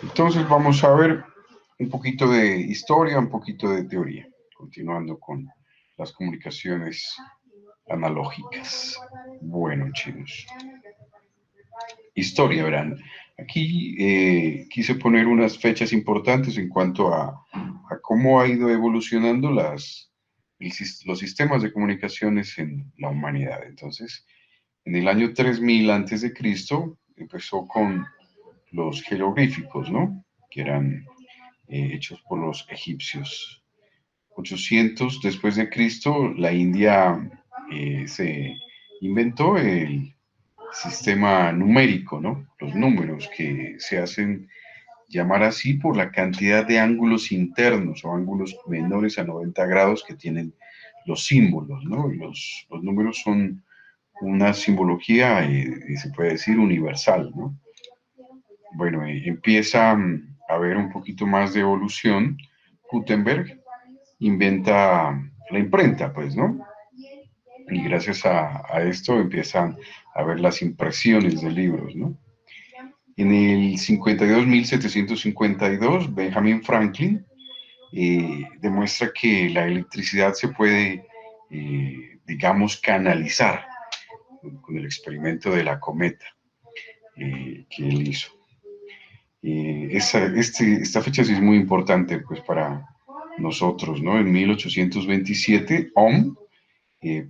Entonces vamos a ver un poquito de historia, un poquito de teoría, continuando con las comunicaciones analógicas. Bueno, chicos, historia, verán. Aquí quise poner unas fechas importantes en cuanto a cómo ha ido evolucionando los sistemas de comunicaciones en la humanidad. Entonces, en el año 3000 antes de Cristo empezó con los jeroglíficos, ¿no? Que eran hechos por los egipcios. 800 después de Cristo, la India se inventó el sistema numérico, ¿no? Los números que se hacen llamar así por la cantidad de ángulos internos o ángulos menores a 90 grados que tienen los símbolos, ¿no? Los números son una simbología, se puede decir, universal, ¿no? Bueno, empieza a haber un poquito más de evolución. Gutenberg inventa la imprenta, pues, ¿no? Y gracias a esto empiezan a ver las impresiones de libros, ¿no? En el 52.752, Benjamin Franklin demuestra que la electricidad se puede, digamos, canalizar con el experimento de la cometa que él hizo. Esta fecha sí es muy importante pues, para nosotros, ¿no? En 1827, Ohm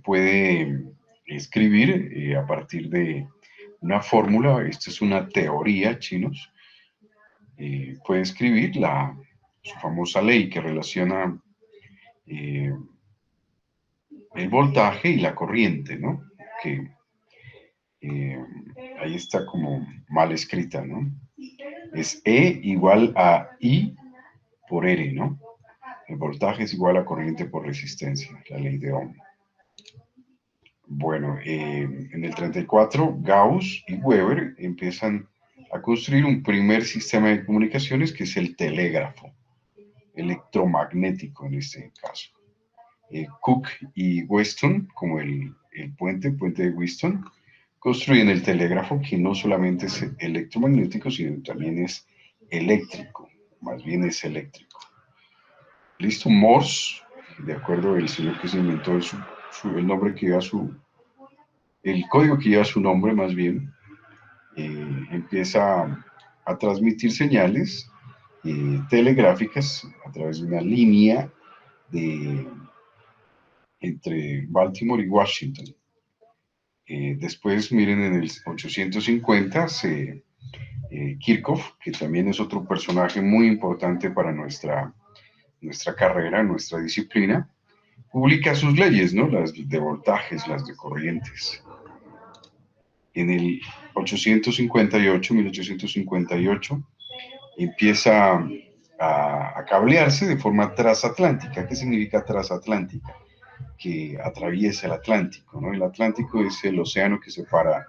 puede escribir a partir de una fórmula, esta es una teoría, chinos, puede escribir su famosa ley que relaciona eh, el voltaje y la corriente, ¿no? Que eh, ahí está como mal escrita, ¿no? Es E igual a I por R, ¿no? El voltaje es igual a corriente por resistencia, la ley de Ohm. Bueno, en el 34, Gauss y Weber empiezan a construir un primer sistema de comunicaciones que es el telégrafo, electromagnético en este caso. Cook y Weston, como el puente de Weston, construyen el telégrafo que no solamente es electromagnético, sino también es eléctrico, más bien es eléctrico. Listo, Morse, de acuerdo el señor que se inventó el nombre que lleva el código que lleva su nombre más bien, empieza a transmitir señales telegráficas a través de una línea de, entre Baltimore y Washington. Después, miren, en el 850 Kirchhoff, que también es otro personaje muy importante para nuestra carrera, nuestra disciplina, publica sus leyes, ¿no? Las de voltajes, las de corrientes. En el 1858 empieza a cablearse de forma transatlántica. ¿Qué significa transatlántica? Que atraviesa el Atlántico, ¿no? El Atlántico es el océano que separa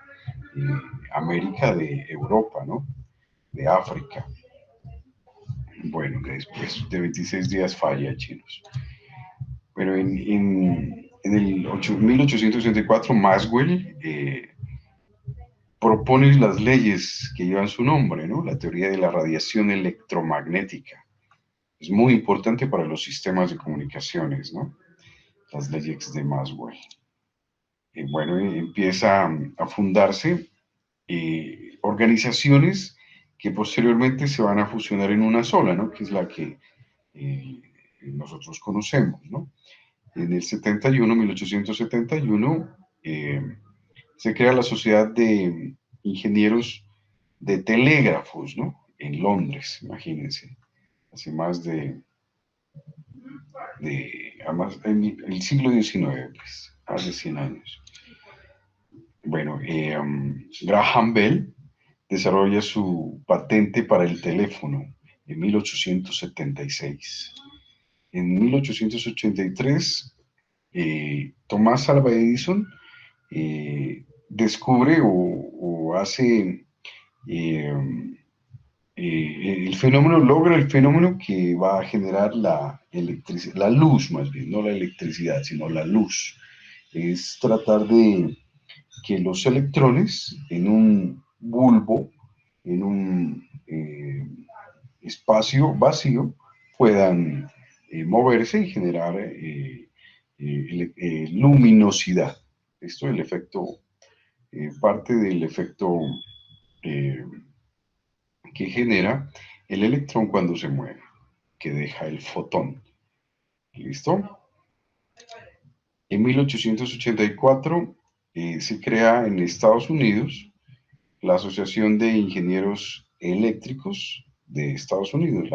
América de Europa, ¿no? De África. Bueno, que después de 26 días falla, chinos. Pero en el 1864, Maxwell propone las leyes que llevan su nombre, ¿no? La teoría de la radiación electromagnética. Es muy importante para los sistemas de comunicaciones, ¿no? Las leyes de Maxwell. Bueno, empieza a fundarse organizaciones que posteriormente se van a fusionar en una sola, ¿no? Que es la que nosotros conocemos, ¿no? En el 1871, se crea la Sociedad de Ingenieros de Telégrafos, ¿no? En Londres, imagínense, hace más en el siglo XIX, pues, hace 100 años. Bueno, Graham Bell desarrolla su patente para el teléfono en 1876. En 1883, Tomás Alva Edison descubre o hace eh, logra el fenómeno que va a generar la luz más bien, no la electricidad, sino la luz. Es tratar de que los electrones en un bulbo, en un espacio vacío puedan moverse y generar luminosidad. Esto es el efecto, parte del efecto eh, que genera el electrón cuando se mueve, que deja el fotón. ¿Listo? En 1884 se crea en Estados Unidos la Asociación de Ingenieros Eléctricos de Estados Unidos,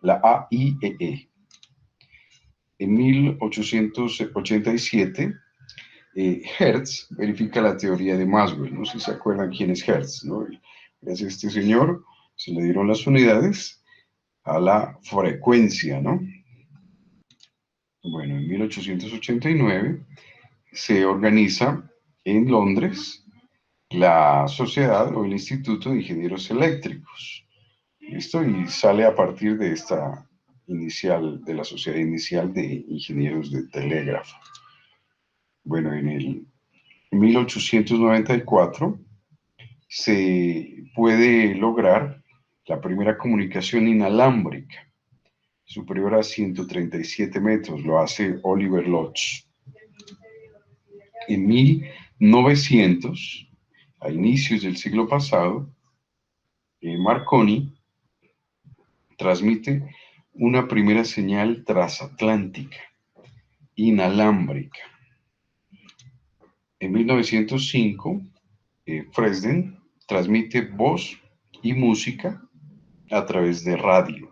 la AIEE. En 1887, Hertz verifica la teoría de Maxwell. No sé si se acuerdan quién es Hertz, ¿no? Gracias a este señor se le dieron las unidades a la frecuencia, ¿no? Bueno, en 1889 se organiza en Londres la Sociedad o el Instituto de Ingenieros Eléctricos. ¿Listo? Y sale a partir de esta inicial, de la Sociedad Inicial de Ingenieros de Telégrafo. Bueno, en el 1894 se puede lograr la primera comunicación inalámbrica, superior a 137 metros, lo hace Oliver Lodge. En 1900, a inicios del siglo pasado, Marconi transmite una primera señal transatlántica, inalámbrica. En 1905, Fresden transmite voz y música a través de radio.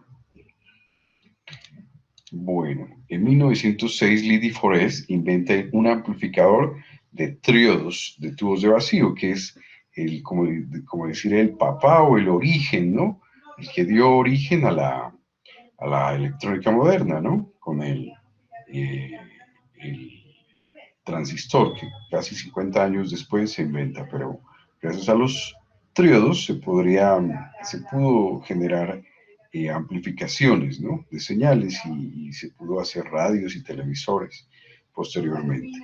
Bueno, en 1906 Lydie Forest inventa un amplificador de tríodos, de tubos de vacío, que es como decir, el papá o el origen, ¿no? El que dio origen a la electrónica moderna, ¿no? Con el transistor, que casi 50 años después se inventa, pero gracias a los tríodos se pudo generar amplificaciones, ¿no? De señales y se pudo hacer radios y televisores posteriormente.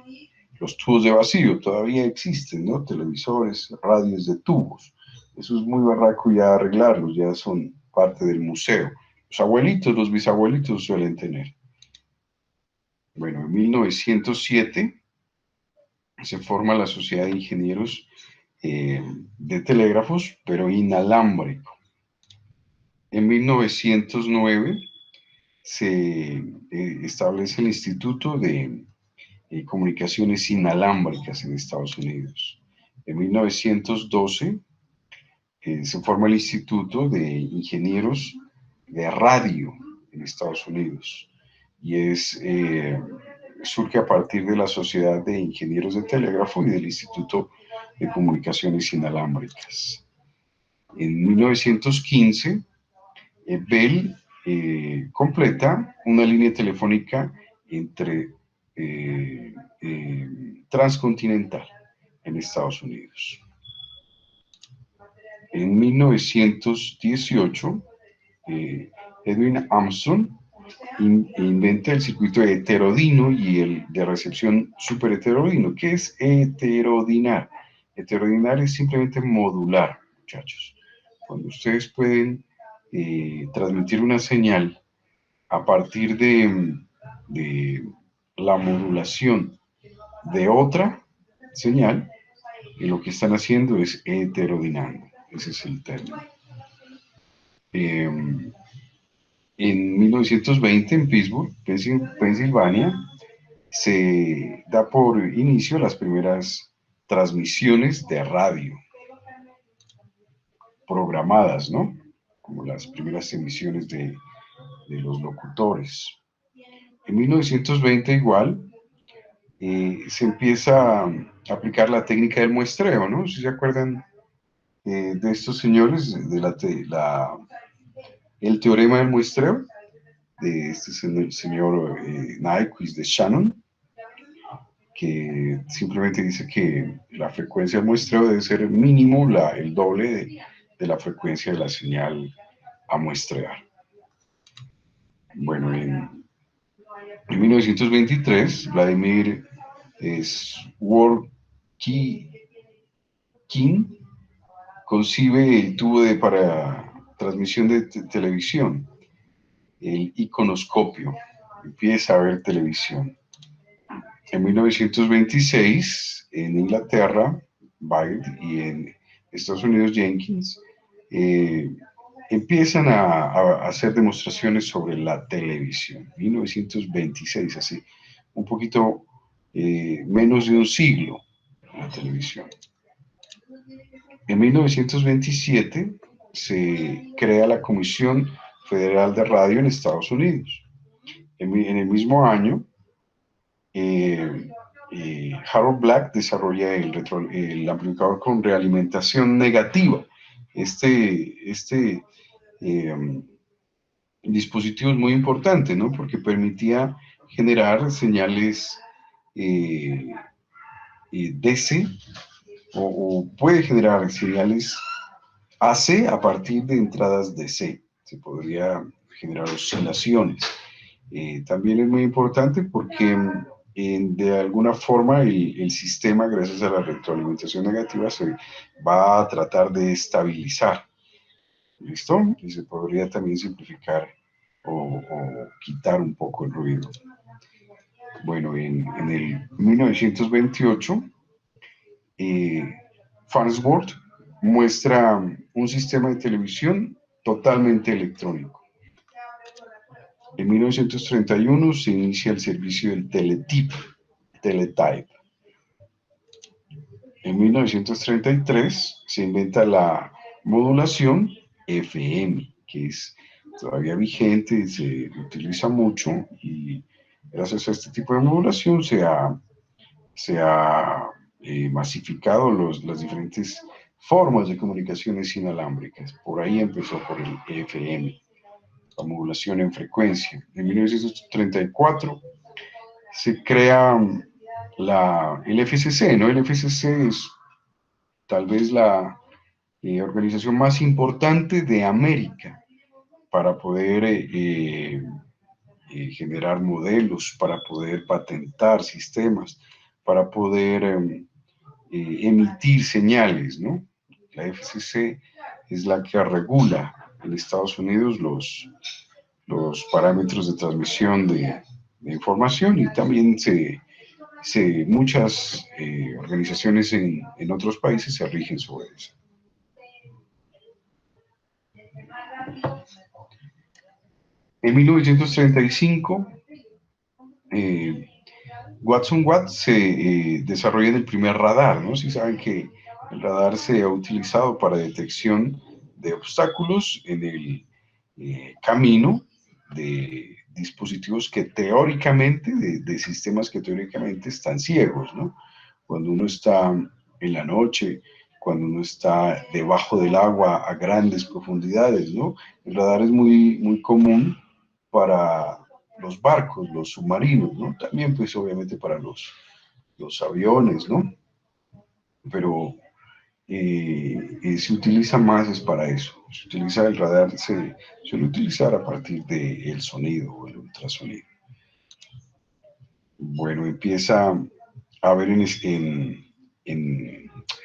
Los tubos de vacío todavía existen, ¿no? Televisores, radios de tubos. Eso es muy barraco ya arreglarlos, ya son parte del museo. Los abuelitos, los bisabuelitos suelen tener. Bueno, en 1907 se forma la Sociedad de Ingenieros de Telégrafos, pero inalámbrico. En 1909 se establece el Instituto de Comunicaciones Inalámbricas en Estados Unidos. En 1912 se forma el Instituto de Ingenieros de Radio en Estados Unidos y surge a partir de la Sociedad de Ingenieros de Telégrafo y del Instituto de Comunicaciones Inalámbricas. En 1915, Bell completa una línea telefónica transcontinental en Estados Unidos. En 1918, Edwin Armstrong inventa el circuito heterodino y el de recepción superheterodino. ¿Qué es heterodinar? Heterodinar es simplemente modular, muchachos. Cuando ustedes pueden transmitir una señal a partir de la modulación de otra señal, y lo que están haciendo es heterodinando. Ese es el término. En 1920, en Pittsburgh, Pensilvania, se da por inicio las primeras transmisiones de radio programadas, ¿no? Como las primeras emisiones de los locutores. En 1920 igual se empieza a aplicar la técnica del muestreo, ¿no? Si se acuerdan de estos señores, el teorema del muestreo, de este señor Nyquist de Shannon, que simplemente dice que la frecuencia del muestreo debe ser mínimo el doble de la frecuencia de la señal a muestrear. Bueno, en 1923, Vladimir Svorkin concibe el tubo transmisión de televisión, el iconoscopio, empieza a ver televisión. En 1926, en Inglaterra, Baird, y en Estados Unidos, Jenkins, eh, empiezan a hacer demostraciones sobre la televisión. 1926, así, un poquito menos de un siglo, la televisión. En 1927 se crea la Comisión Federal de Radio en Estados Unidos. En el mismo año, eh, Harold Black desarrolla el amplificador con realimentación negativa. Este dispositivo es muy importante, ¿no? Porque permitía generar señales eh, DC o puede generar señales AC a partir de entradas DC. Se podría generar oscilaciones. También es muy importante porque de alguna forma el sistema, gracias a la retroalimentación negativa, se va a tratar de estabilizar. ¿Listo? Y se podría también simplificar o quitar un poco el ruido. Bueno, en el 1928, Farnsworth muestra un sistema de televisión totalmente electrónico. En 1931 se inicia el servicio del teletype. En 1933 se inventa la modulación FM, que es todavía vigente, se utiliza mucho y gracias a este tipo de modulación se ha masificado las diferentes formas de comunicaciones inalámbricas. Por ahí empezó por el FM, la modulación en frecuencia. En 1934 se crea el FCC, ¿no? El FCC es tal vez la organización más importante de América para poder generar modelos, para poder patentar sistemas, para poder emitir señales, ¿no? La FCC es la que regula en Estados Unidos los parámetros de transmisión de información y también muchas organizaciones en otros países se rigen sobre eso. En 1935, Watson Watt se desarrolla el primer radar, ¿no? Si saben que el radar se ha utilizado para detección de obstáculos en el camino de dispositivos que teóricamente, de sistemas que teóricamente están ciegos, ¿no? Cuando uno está en la noche, cuando uno está debajo del agua a grandes profundidades, ¿no? El radar es muy, muy común para los barcos, los submarinos, ¿no? También, pues, obviamente para los aviones, ¿no? Pero se utiliza más es para eso. Se utiliza el radar, se suele utilizar a partir del sonido o el ultrasonido. Bueno, empieza a haber en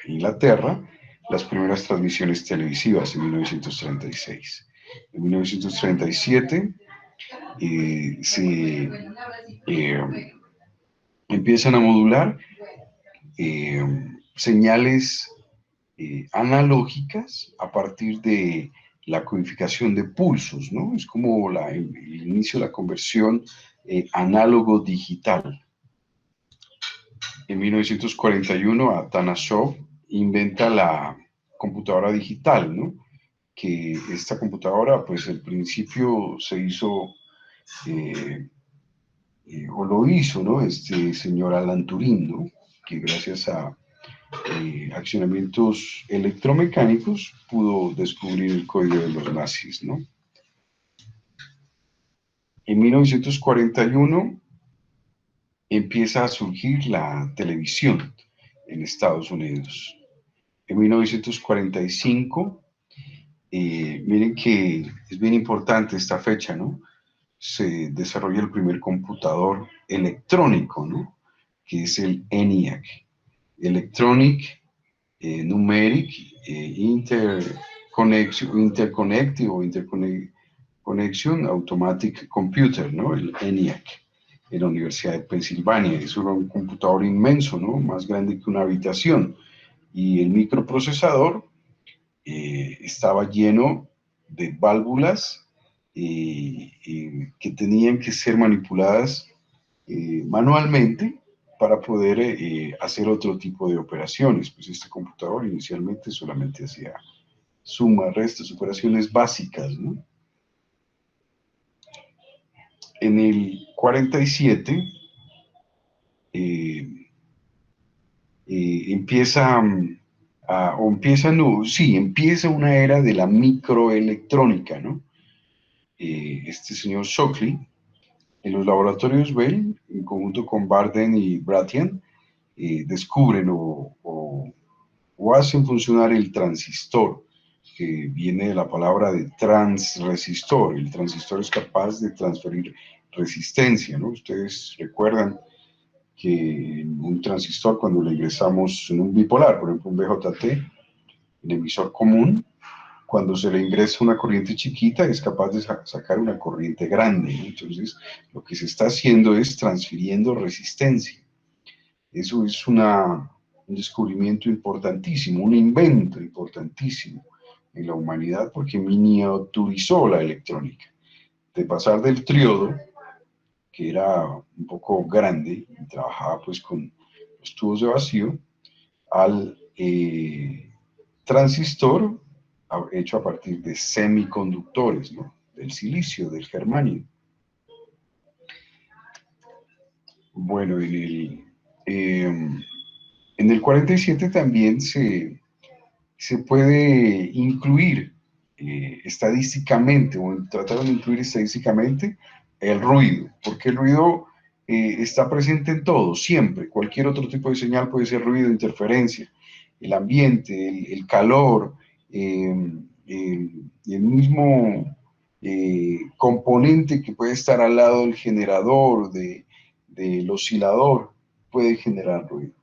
Inglaterra las primeras transmisiones televisivas en 1936. En 1937 se empiezan a modular señales analógicas a partir de la codificación de pulsos, ¿no? Es como el inicio de la conversión análogo-digital. En 1941, Atanasov inventa la computadora digital, ¿no? Que esta computadora, pues al principio se hizo, o lo hizo, ¿no? Este señor Alan Turing, ¿no? Que gracias a accionamientos electromecánicos pudo descubrir el código de los nazis, ¿no? En 1941 empieza a surgir la televisión en Estados Unidos. En 1945, miren que es bien importante esta fecha, ¿no? Se desarrolla el primer computador electrónico, ¿no? Que es el ENIAC, Electronic Numeric Connection Automatic Computer, ¿no? El ENIAC, en la Universidad de Pensilvania. Eso era un computador inmenso, ¿no? Más grande que una habitación. Y el microprocesador estaba lleno de válvulas que tenían que ser manipuladas manualmente para poder hacer otro tipo de operaciones. Pues este computador inicialmente solamente hacía suma, restas, operaciones básicas, ¿no? En el 47 eh, empieza, empieza una era de la microelectrónica, ¿no? Este señor Shockley, en los laboratorios Bell, en conjunto con Barden y Bratian, descubren o hacen funcionar el transistor, que viene de la palabra de transresistor. El transistor es capaz de transferir resistencia, ¿no? Ustedes recuerdan que en un transistor, cuando le ingresamos en un bipolar, por ejemplo un BJT, en emisor común, cuando se le ingresa una corriente chiquita, es capaz de sacar una corriente grande, ¿no? Entonces, lo que se está haciendo es transfiriendo resistencia. Eso es un descubrimiento importantísimo, un invento importantísimo en la humanidad, porque miniaturizó la electrónica. De pasar del triodo, que era un poco grande y trabajaba pues con los tubos de vacío, al transistor hecho a partir de semiconductores, ¿no? Del silicio, del germanio. Bueno, en el 47 también se puede incluir estadísticamente, o tratar de incluir estadísticamente, el ruido, porque el ruido está presente en todo, siempre. Cualquier otro tipo de señal puede ser ruido, interferencia, el ambiente, el calor, el mismo componente que puede estar al lado del generador, del oscilador, puede generar ruido.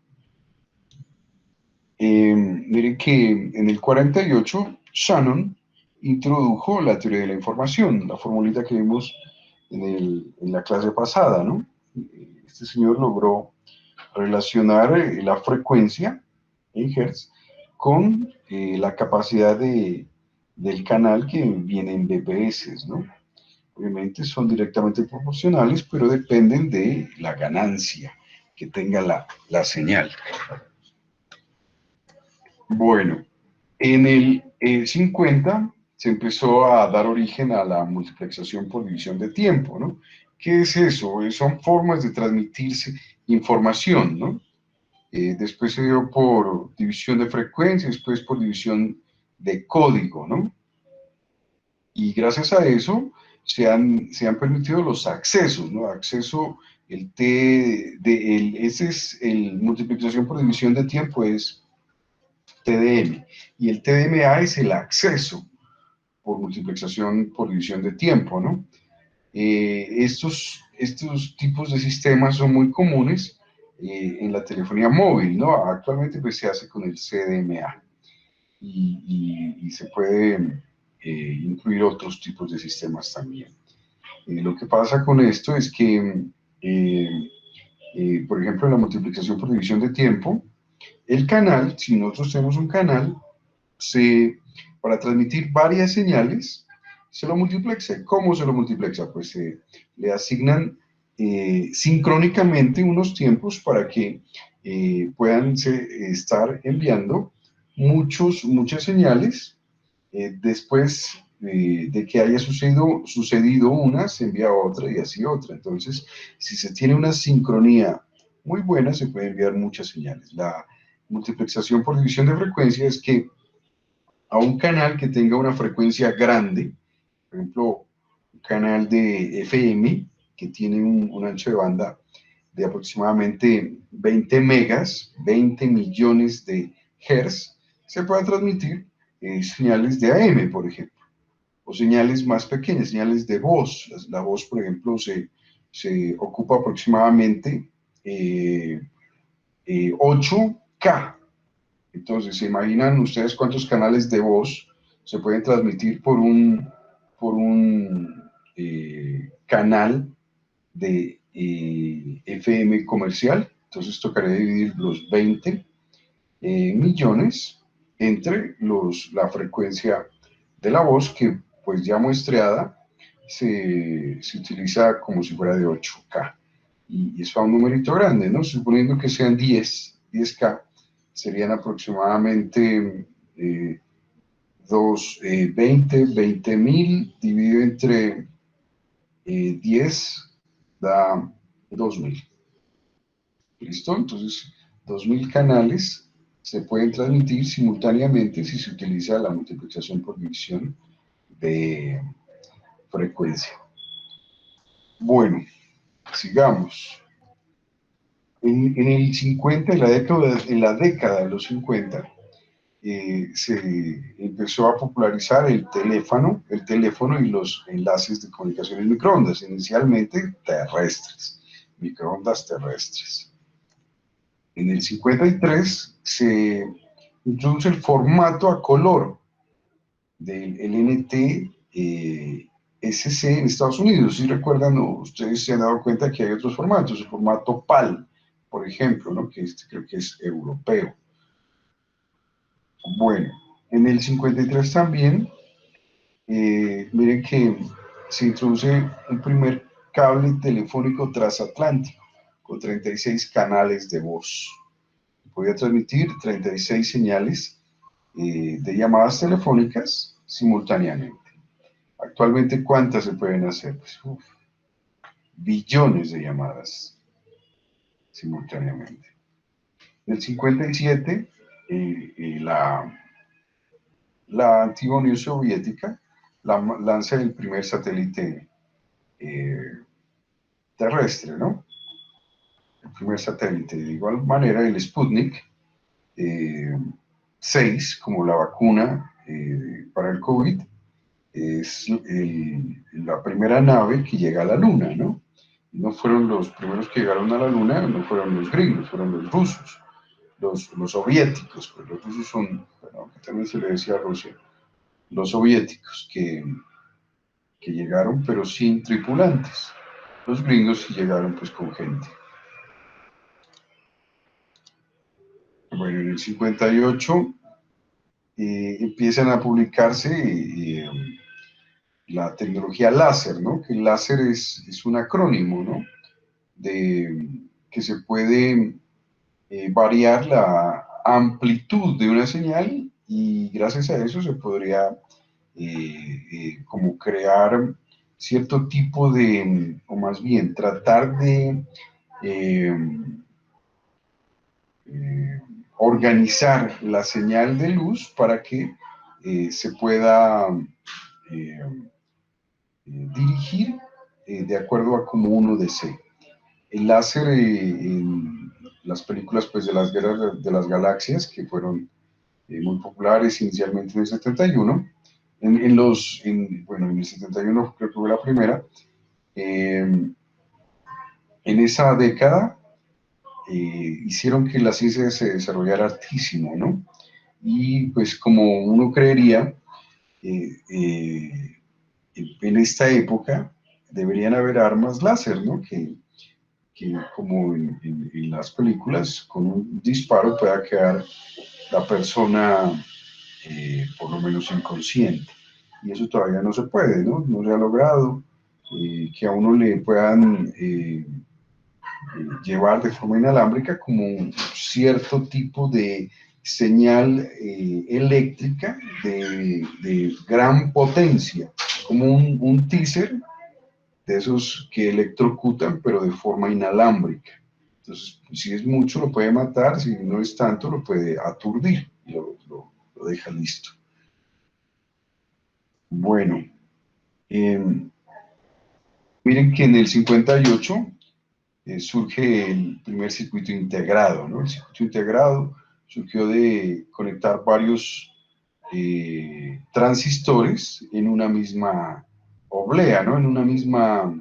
Miren que en el 48 Shannon introdujo la teoría de la información, la formulita que vimos en la clase pasada, ¿no? Este señor logró relacionar la frecuencia en Hertz con la capacidad del canal que viene en BPS, ¿no? Obviamente son directamente proporcionales, pero dependen de la ganancia que tenga la señal. Bueno, en el 50 se empezó a dar origen a la multiplexación por división de tiempo, ¿no? ¿Qué es eso? Son formas de transmitirse información, ¿no? Después se dio por división de frecuencia, después por división de código, ¿no? Y gracias a eso se han permitido los accesos, ¿no? Acceso, ese es el multiplicación por división de tiempo, es TDM, y el TDMA es el acceso por multiplicación por división de tiempo, ¿no? Estos tipos de sistemas son muy comunes en la telefonía móvil, ¿no? Actualmente pues se hace con el CDMA y se puede incluir otros tipos de sistemas también. Lo que pasa con esto es que, por ejemplo, en la multiplicación por división de tiempo, el canal, si nosotros tenemos un canal, para transmitir varias señales, se lo multiplexa. ¿Cómo se lo multiplexa? Pues le asignan sincrónicamente unos tiempos para que puedan estar enviando muchas señales. Después de que haya sucedido una, se envía otra y así otra. Entonces, si se tiene una sincronía muy buena, se pueden enviar muchas señales. La multiplexación por división de frecuencia es que a un canal que tenga una frecuencia grande, por ejemplo, un canal de FM que tiene un ancho de banda de aproximadamente 20 megas, 20 millones de hertz, se puedan transmitir señales de AM, por ejemplo, o señales más pequeñas, señales de voz. La voz, por ejemplo, se ocupa aproximadamente 8K. Entonces, ¿se imaginan ustedes cuántos canales de voz se pueden transmitir por un canal de FM comercial. Entonces tocaría dividir los 20 millones entre la frecuencia de la voz, que pues ya muestreada se utiliza como si fuera de 8K. Y eso a un numerito grande, ¿no? Suponiendo que sean 10K, serían aproximadamente 20.000 dividido entre 10 da 2.000. ¿Listo? Entonces, 2.000 canales se pueden transmitir simultáneamente si se utiliza la multiplexación por división de frecuencia. Bueno, sigamos. En el 50, en la década de los 50, se empezó a popularizar el teléfono y los enlaces de comunicación en microondas, inicialmente terrestres, microondas terrestres. En el 53 se introduce el formato a color del NTSC en Estados Unidos. Si recuerdan, ustedes se han dado cuenta que hay otros formatos, el formato PAL, por ejemplo, ¿no? Que creo que es europeo. Bueno, en el 53 también, miren que se introduce un primer cable telefónico transatlántico con 36 canales de voz. Podía transmitir 36 señales de llamadas telefónicas simultáneamente. Actualmente, ¿cuántas se pueden hacer? Pues, billones de llamadas simultáneamente. En el 57, la antigua Unión Soviética lanza el primer satélite terrestre, ¿no? El primer satélite. De igual manera, el Sputnik 6, como la vacuna para el COVID, es la primera nave que llega a la Luna, ¿no? No fueron los primeros que llegaron a la Luna, no fueron los gringos, fueron los rusos, los soviéticos, pues los rusos son, bueno, que también se le decía a Rusia, los soviéticos que llegaron, pero sin tripulantes. Los gringos sí llegaron pues con gente. Bueno, en el 58 empiezan a publicarse la tecnología láser, ¿no? Que el láser es un acrónimo, ¿no? Que se puede variar la amplitud de una señal y gracias a eso se podría como crear cierto tipo de, o más bien tratar de eh, eh, organizar la señal de luz para que se pueda dirigir de acuerdo a como uno desee. El láser en las películas pues, de las guerras de las galaxias, que fueron muy populares inicialmente en el 71, bueno, en el 71 creo que fue la primera, en esa década hicieron que la ciencia se desarrollara hartísimo, ¿no? Y pues como uno creería, eh, eh, en esta época deberían haber armas láser, ¿no? Que como en las películas, con un disparo pueda quedar la persona por lo menos inconsciente. Y eso todavía no se puede, ¿no? No se ha logrado que a uno le puedan llevar de forma inalámbrica como un cierto tipo de señal eléctrica de gran potencia, como un teaser de esos que electrocutan, pero de forma inalámbrica. Entonces, si es mucho, lo puede matar, si no es tanto, lo puede aturdir y lo deja listo. Bueno, miren que en el 58 surge el primer circuito integrado, ¿no? El circuito integrado surgió de conectar varios transistores en una misma oblea, ¿no? En una misma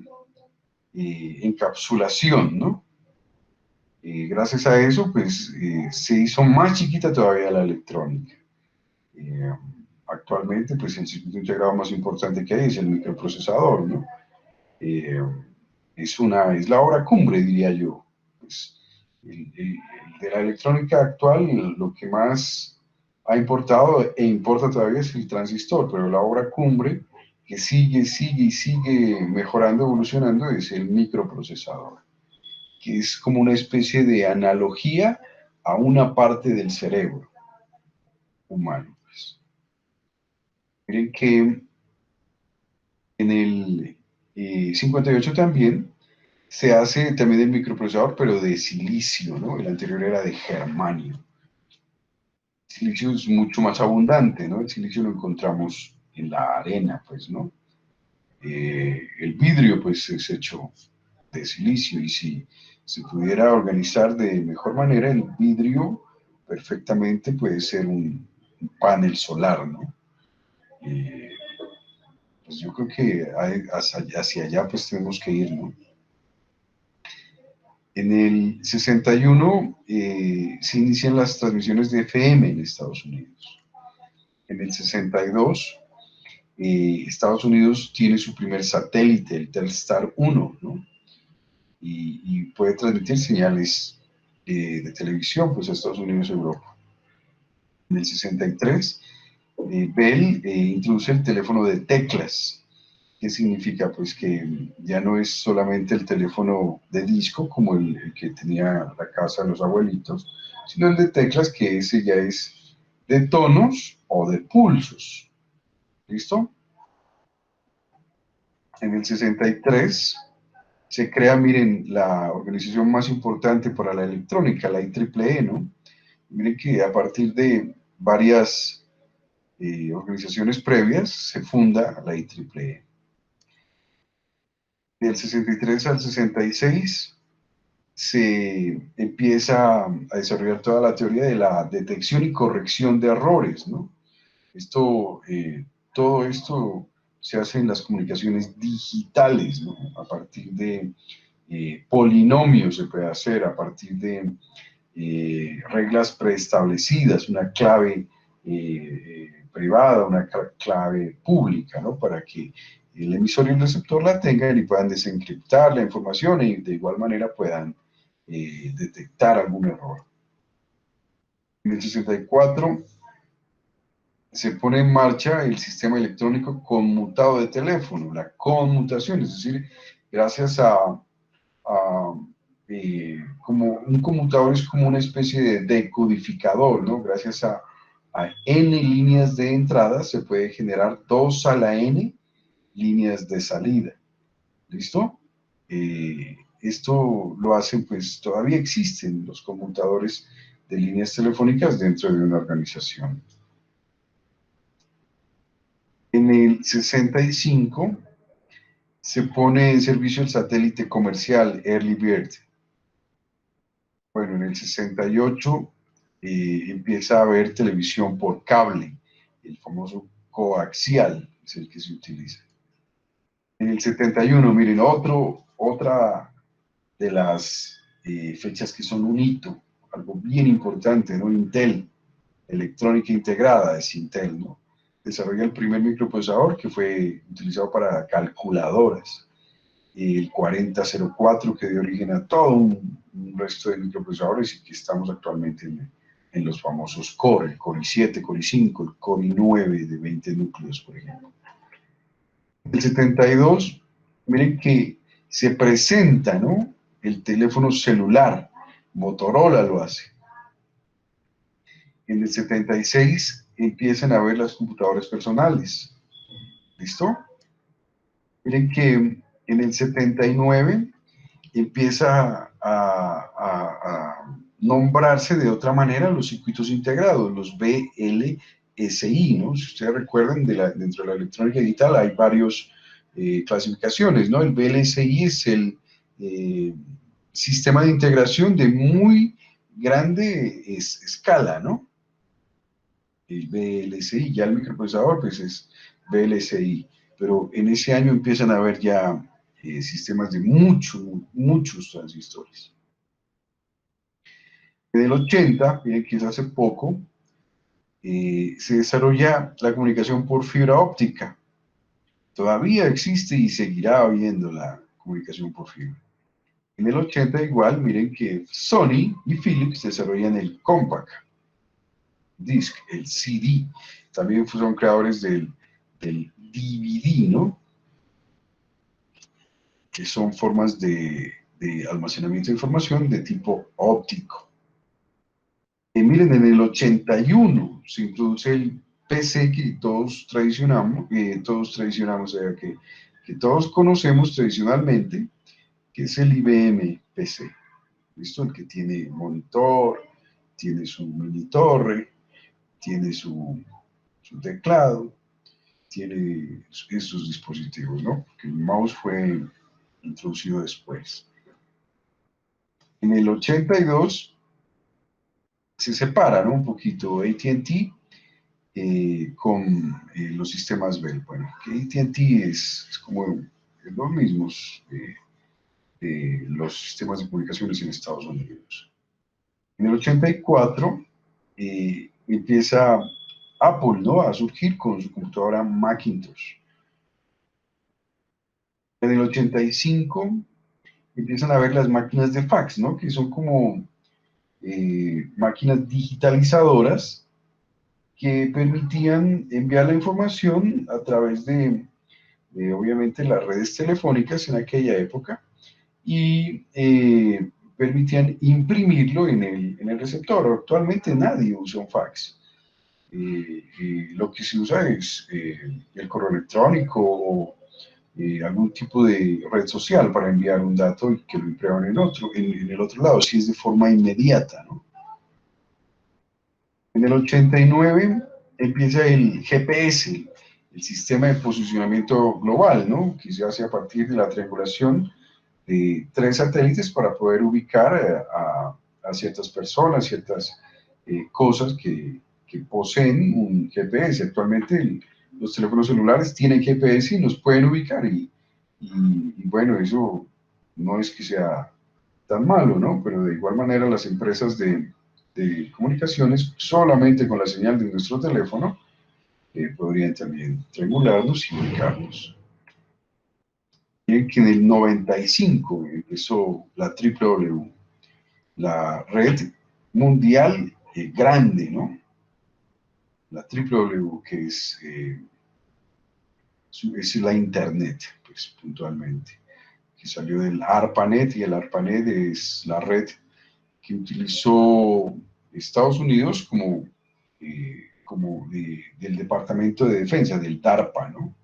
encapsulación, ¿no? Gracias a eso, pues, se hizo más chiquita todavía la electrónica. Eh, actualmente, pues el circuito integrado más importante que hay es el microprocesador, ¿no? Eh, es la obra cumbre, diría yo. Pues, de la electrónica actual, lo que más ha importado e importa todavía es el transistor, pero la obra cumbre que sigue y sigue mejorando, evolucionando, es el microprocesador, que es como una especie de analogía a una parte del cerebro humano. Pues. Miren que en el 58 también se hace también el microprocesador, pero de silicio, ¿no? El anterior era de germanio. El silicio es mucho más abundante, ¿no? El silicio lo encontramos en la arena, pues, ¿no? El vidrio, pues, es hecho de silicio y si se pudiera organizar de mejor manera, el vidrio perfectamente puede ser un panel solar, ¿no? Eh, pues yo creo que hacia allá pues tenemos que ir, ¿no? En el 61 se inician las transmisiones de FM en Estados Unidos. En el 62 Estados Unidos tiene su primer satélite, el Telstar 1, ¿no? Y puede transmitir señales de televisión pues, a Estados Unidos y Europa. En el 63 Bell introduce el teléfono de teclas. ¿Qué significa? Pues que ya no es solamente el teléfono de disco como el que tenía la casa de los abuelitos, sino el de teclas, que ese ya es de tonos o de pulsos. ¿Listo? En el 63 se crea, miren, la organización más importante para la electrónica, la IEEE, ¿no? Miren que a partir de varias organizaciones previas se funda la IEEE. Del 63 al 66 se empieza a desarrollar toda la teoría de la detección y corrección de errores, ¿no? Esto, todo esto se hace en las comunicaciones digitales, ¿no? A partir de polinomios se puede hacer, a partir de reglas preestablecidas, una clave privada, una clave pública, ¿no? Para que el emisor y el receptor la tengan y puedan desencriptar la información y de igual manera puedan detectar algún error. En el 64 se pone en marcha el sistema electrónico conmutado de teléfono, la conmutación, es decir, gracias a como un conmutador es como una especie de decodificador, ¿no? Gracias a n líneas de entrada se puede generar 2 a la n líneas de salida. ¿Listo? Esto lo hacen, pues todavía existen los conmutadores de líneas telefónicas dentro de una organización. En el 65 se pone en servicio el satélite comercial Early Bird. Bueno, en el 68 empieza a haber televisión por cable, el famoso coaxial es el que se utiliza. En el 71, miren, otra de las fechas que son un hito, algo bien importante, ¿no? Intel, electrónica integrada, es Intel, ¿no? Desarrolla el primer microprocesador que fue utilizado para calculadoras, el 4004 que dio origen a todo un resto de microprocesadores y que estamos actualmente en los famosos Core, el Core i7, Core i5, el Core i9 de 20 núcleos, por ejemplo. En el 72, miren que se presenta, ¿no? El teléfono celular, Motorola lo hace. En el 76 empiezan a ver las computadoras personales. ¿Listo? Miren que en el 79 empieza a nombrarse de otra manera los circuitos integrados, los VLSI, ¿no? Si ustedes recuerdan, dentro de la electrónica digital hay varias clasificaciones, ¿no? El VLSI es el sistema de integración de muy grande escala, ¿no? El VLSI, ya el microprocesador pues es VLSI, pero en ese año empiezan a haber ya sistemas de muchos transistores. En el 80, miren que es hace poco, se desarrolla la comunicación por fibra óptica. Todavía existe y seguirá habiendo la comunicación por fibra. En el 80 igual, miren que Sony y Philips desarrollan el Compact Disc, el CD. También son creadores del DVD, ¿no? Que son formas de almacenamiento de información de tipo óptico. Miren, en el 81 se introduce el PC que todos tradicionamos, o sea, que todos conocemos tradicionalmente, que es el IBM PC. ¿Listo? El que tiene monitor, tiene su mini torre, tiene su teclado, tiene esos dispositivos, ¿no? Porque el mouse fue introducido después. En el 82 se separa, ¿no? Un poquito AT&T con los sistemas Bell. Bueno, que AT&T es como los mismos de los sistemas de comunicaciones en Estados Unidos. En el 84 empieza Apple, ¿no? A surgir con su computadora Macintosh. En el 85 empiezan a ver las máquinas de fax, ¿no? Que son como máquinas digitalizadoras que permitían enviar la información a través de obviamente, las redes telefónicas en aquella época y permitían imprimirlo en el receptor. Actualmente nadie usa un fax. Lo que se usa es el correo electrónico o algún tipo de red social para enviar un dato y que lo impriman en el otro lado, si es de forma inmediata, ¿no? En el 89 empieza el GPS, el sistema de posicionamiento global, ¿no? Que se hace a partir de la triangulación de 3 satélites para poder ubicar a ciertas personas, ciertas cosas que poseen un GPS. Actualmente los teléfonos celulares tienen GPS y nos pueden ubicar y bueno, eso no es que sea tan malo, ¿no? Pero de igual manera las empresas de comunicaciones solamente con la señal de nuestro teléfono podrían también triangularnos y ubicarnos. Bien, que en el 95 empezó la WW, la red mundial grande, ¿no? La WW, que es la Internet, pues puntualmente, que salió del ARPANET, y el ARPANET es la red que utilizó Estados Unidos como del Departamento de Defensa, del DARPA, ¿no?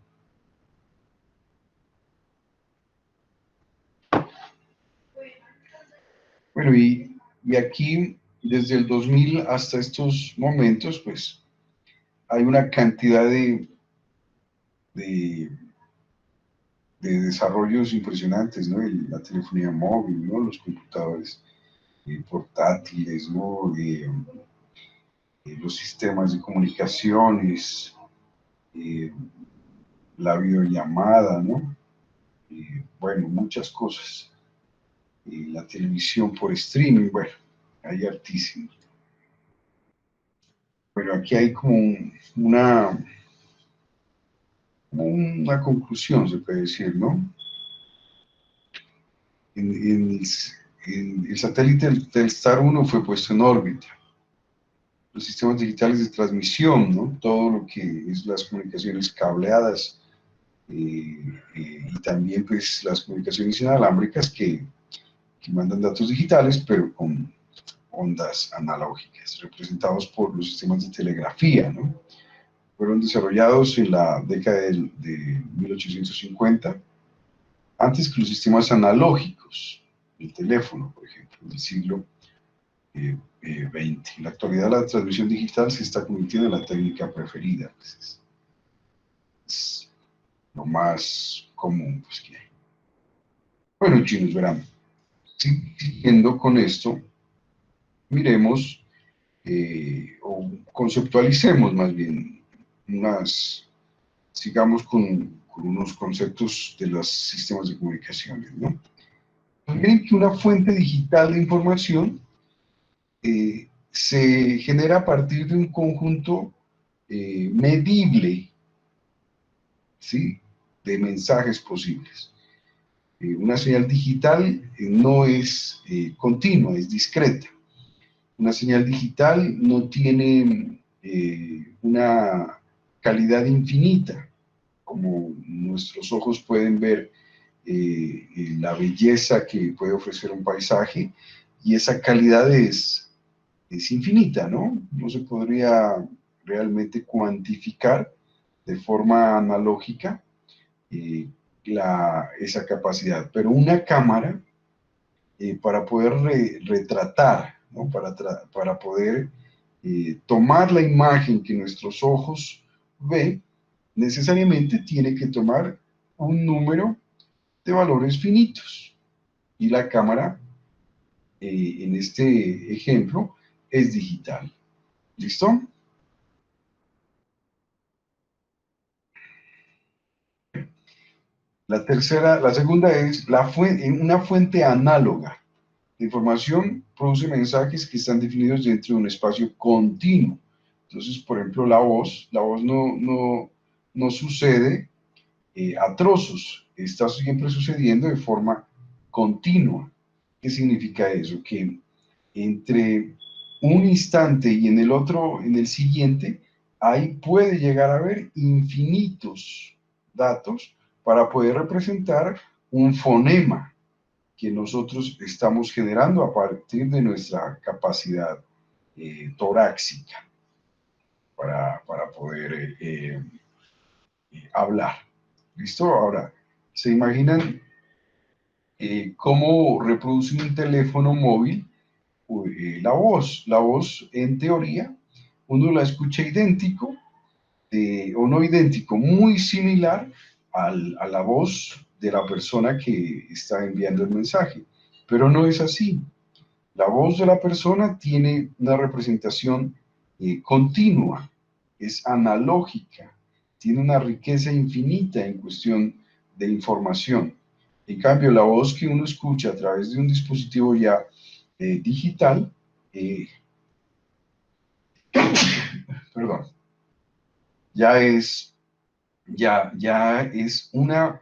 Bueno, y aquí, desde el 2000 hasta estos momentos, pues hay una cantidad de, de desarrollos impresionantes, ¿no? La telefonía móvil, ¿no? Los computadores portátiles, ¿no? Los sistemas de comunicaciones, eh, la videollamada, ¿no? Bueno, muchas cosas. La televisión por streaming, bueno, hay hartísimo. Bueno, aquí hay una conclusión, se puede decir, ¿no? En el satélite Telstar 1 fue puesto en órbita. Los sistemas digitales de transmisión, ¿no? Todo lo que es las comunicaciones cableadas y también pues las comunicaciones inalámbricas que mandan datos digitales, pero con ondas analógicas, representados por los sistemas de telegrafía, ¿no? Fueron desarrollados en la década de 1850, antes que los sistemas analógicos, el teléfono, por ejemplo, del siglo XX. En la actualidad la transmisión digital se está convirtiendo en la técnica preferida, pues es lo más común pues, que hay. Bueno, chinos, verán, siguiendo con esto, miremos o conceptualicemos más bien sigamos con unos conceptos de los sistemas de comunicaciones, ¿no? Miren que una fuente digital de información se genera a partir de un conjunto medible, ¿sí?, de mensajes posibles. Una señal digital no es continua, es discreta. Una señal digital no tiene una calidad infinita, como nuestros ojos pueden ver la belleza que puede ofrecer un paisaje, y esa calidad es infinita, ¿no? No se podría realmente cuantificar de forma analógica eh, esa capacidad. Pero una cámara, para poder retratar, ¿no?, para poder tomar la imagen que nuestros ojos ven, necesariamente tiene que tomar un número de valores finitos. Y la cámara, en este ejemplo, es digital. ¿Listo? La segunda es una fuente análoga. La información produce mensajes que están definidos dentro de un espacio continuo. Entonces, por ejemplo, la voz no sucede a trozos, está siempre sucediendo de forma continua. ¿Qué significa eso? Que entre un instante y en el otro, en el siguiente, ahí puede llegar a haber infinitos datos para poder representar un fonema que nosotros estamos generando a partir de nuestra capacidad torácica para poder hablar. ¿Listo? Ahora, ¿se imaginan cómo reproduce un teléfono móvil la voz? La voz, en teoría, uno la escucha idéntico, o no idéntico, muy similar a la voz de la persona que está enviando el mensaje, pero no es así. La voz de la persona tiene una representación continua, es analógica, tiene una riqueza infinita en cuestión de información. En cambio, la voz que uno escucha a través de un dispositivo ya digital, eh, perdón, ya es, ya es una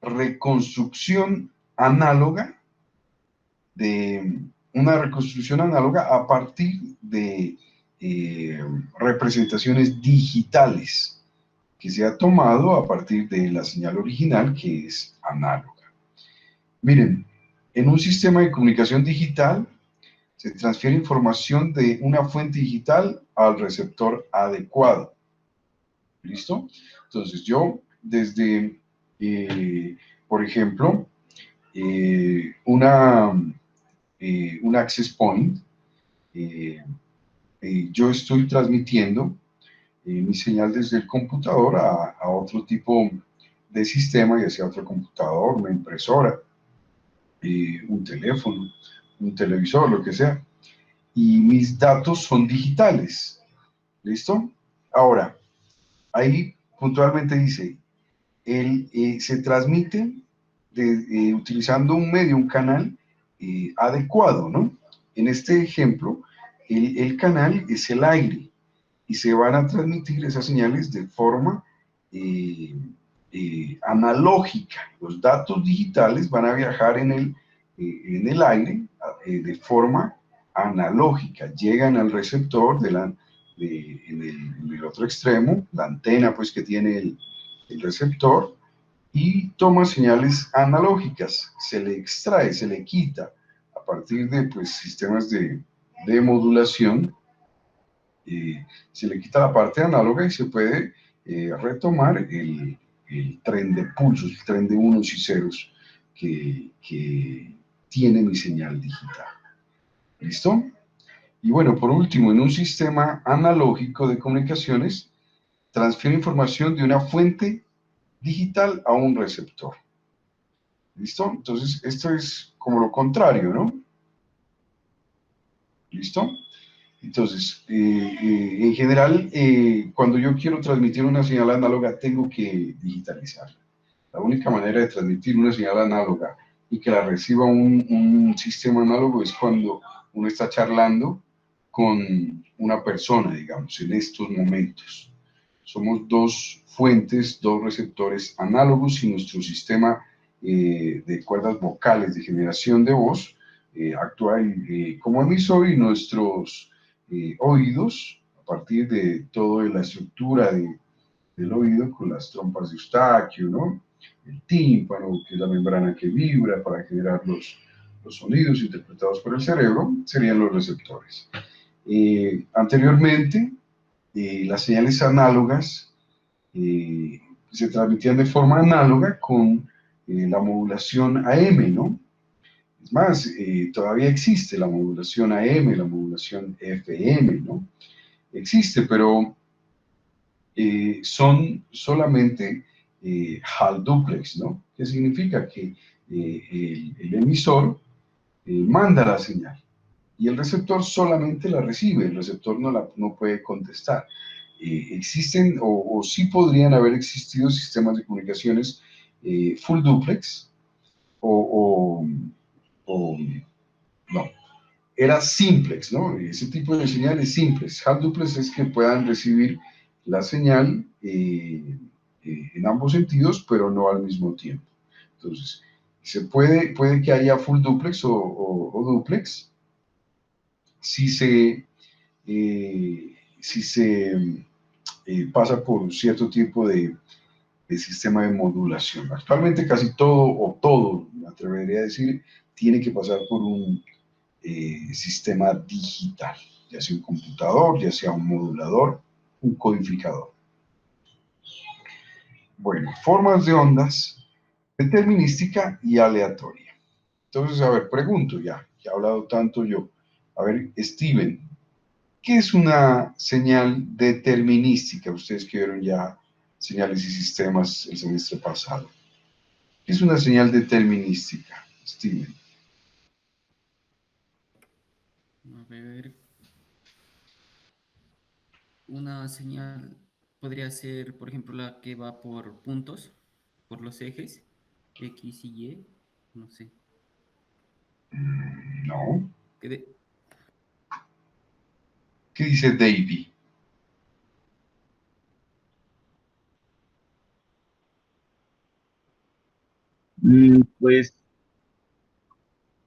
reconstrucción análoga de a partir de representaciones digitales que se ha tomado a partir de la señal original, que es análoga. Miren, en un sistema de comunicación digital se transfiere información de una fuente digital al receptor adecuado. ¿Listo? Entonces yo desde, por ejemplo, un access point, eh, yo estoy transmitiendo mi señal desde el computador a otro tipo de sistema, ya sea otro computador, una impresora, un teléfono, un televisor, lo que sea. Y mis datos son digitales. ¿Listo? Ahora, ahí puntualmente dice, se transmite utilizando un medio, un canal adecuado, ¿no? En este ejemplo, el canal es el aire y se van a transmitir esas señales de forma analógica. Los datos digitales van a viajar en el aire de forma analógica, llegan al receptor en el otro extremo, la antena pues que tiene el receptor, y toma señales analógicas, se le extrae, se le quita a partir de pues, sistemas de modulación, se le quita la parte análoga y se puede retomar el tren de pulsos, el tren de unos y ceros que tiene mi señal digital. ¿Listo? Y bueno, por último, en un sistema analógico de comunicaciones, transfiere información de una fuente digital a un receptor. ¿Listo? Entonces, esto es como lo contrario, ¿no? ¿Listo? Entonces, en general, cuando yo quiero transmitir una señal análoga, tengo que digitalizarla. La única manera de transmitir una señal análoga y que la reciba un sistema análogo es cuando uno está charlando con una persona, digamos, en estos momentos. Somos dos fuentes, dos receptores análogos y nuestro sistema de cuerdas vocales de generación de voz actúa como emisor y nuestros oídos, a partir de toda la estructura del oído con las trompas de Eustaquio, ¿no? El tímpano, que es la membrana que vibra para generar los sonidos interpretados por el cerebro, serían los receptores. Anteriormente, las señales análogas se transmitían de forma análoga con la modulación AM, ¿no? Es más, todavía existe la modulación AM, la modulación FM, ¿no? Existe, pero son solamente Hall duplex, ¿no? ¿Qué significa? Que el emisor manda la señal y el receptor solamente la recibe, el receptor no puede contestar. Existen o sí podrían haber existido sistemas de comunicaciones full duplex o, o no, era simplex, ¿no? Ese tipo de señales simples. Half duplex es que puedan recibir la señal en ambos sentidos, pero no al mismo tiempo. Entonces, puede que haya full duplex o duplex si se pasa por un cierto tipo de sistema de modulación. Actualmente casi todo, o todo, me atrevería a decir, tiene que pasar por un sistema digital, ya sea un computador, ya sea un modulador, un codificador. Bueno, formas de ondas, determinística y aleatoria. Entonces, a ver, pregunto ya, que he hablado tanto yo. A ver, Steven, ¿qué es una señal determinística? Ustedes que vieron ya señales y sistemas el semestre pasado. ¿Qué es una señal determinística, Steven? A ver, una señal podría ser, por ejemplo, la que va por puntos, por los ejes, X y Y, no sé. No. Que de- ¿Qué dice Davy? Pues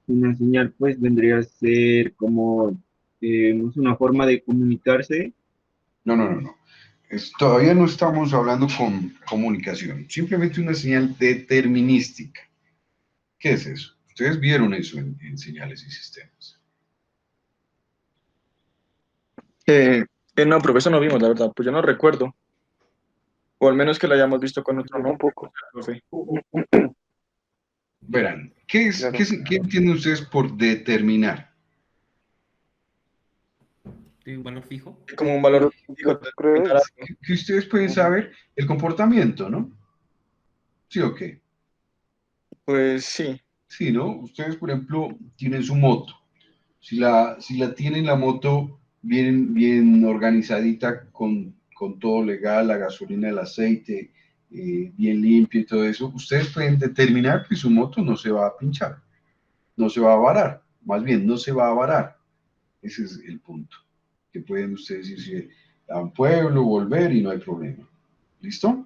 una señal pues vendría a ser como no sé, una forma de comunicarse. No, no, no, no. Todavía no estamos hablando con comunicación, simplemente una señal determinística. ¿Qué es eso? Ustedes vieron eso en señales y sistemas. Eh, no, pero eso no vimos, la verdad, pues yo no recuerdo, o al menos que lo hayamos visto con otro nombre, Tampoco. profe. Verán, Claro. ¿qué entienden ustedes por determinar? de un valor fijo. Como un valor fijo de determinar Pruebas. algo. Que ustedes pueden saber el comportamiento, ¿no? ¿Sí o qué? Pues sí, Sí, ¿no? Ustedes, por ejemplo, tienen su moto. Si la tienen la moto bien organizadita, con todo legal, la gasolina, el aceite, bien limpio y todo eso, ustedes pueden determinar que su moto no se va a pinchar, no se va a varar, más bien no se va a varar. Ese es el punto. Que pueden ustedes irse a un pueblo, volver y no hay problema. ¿Listo?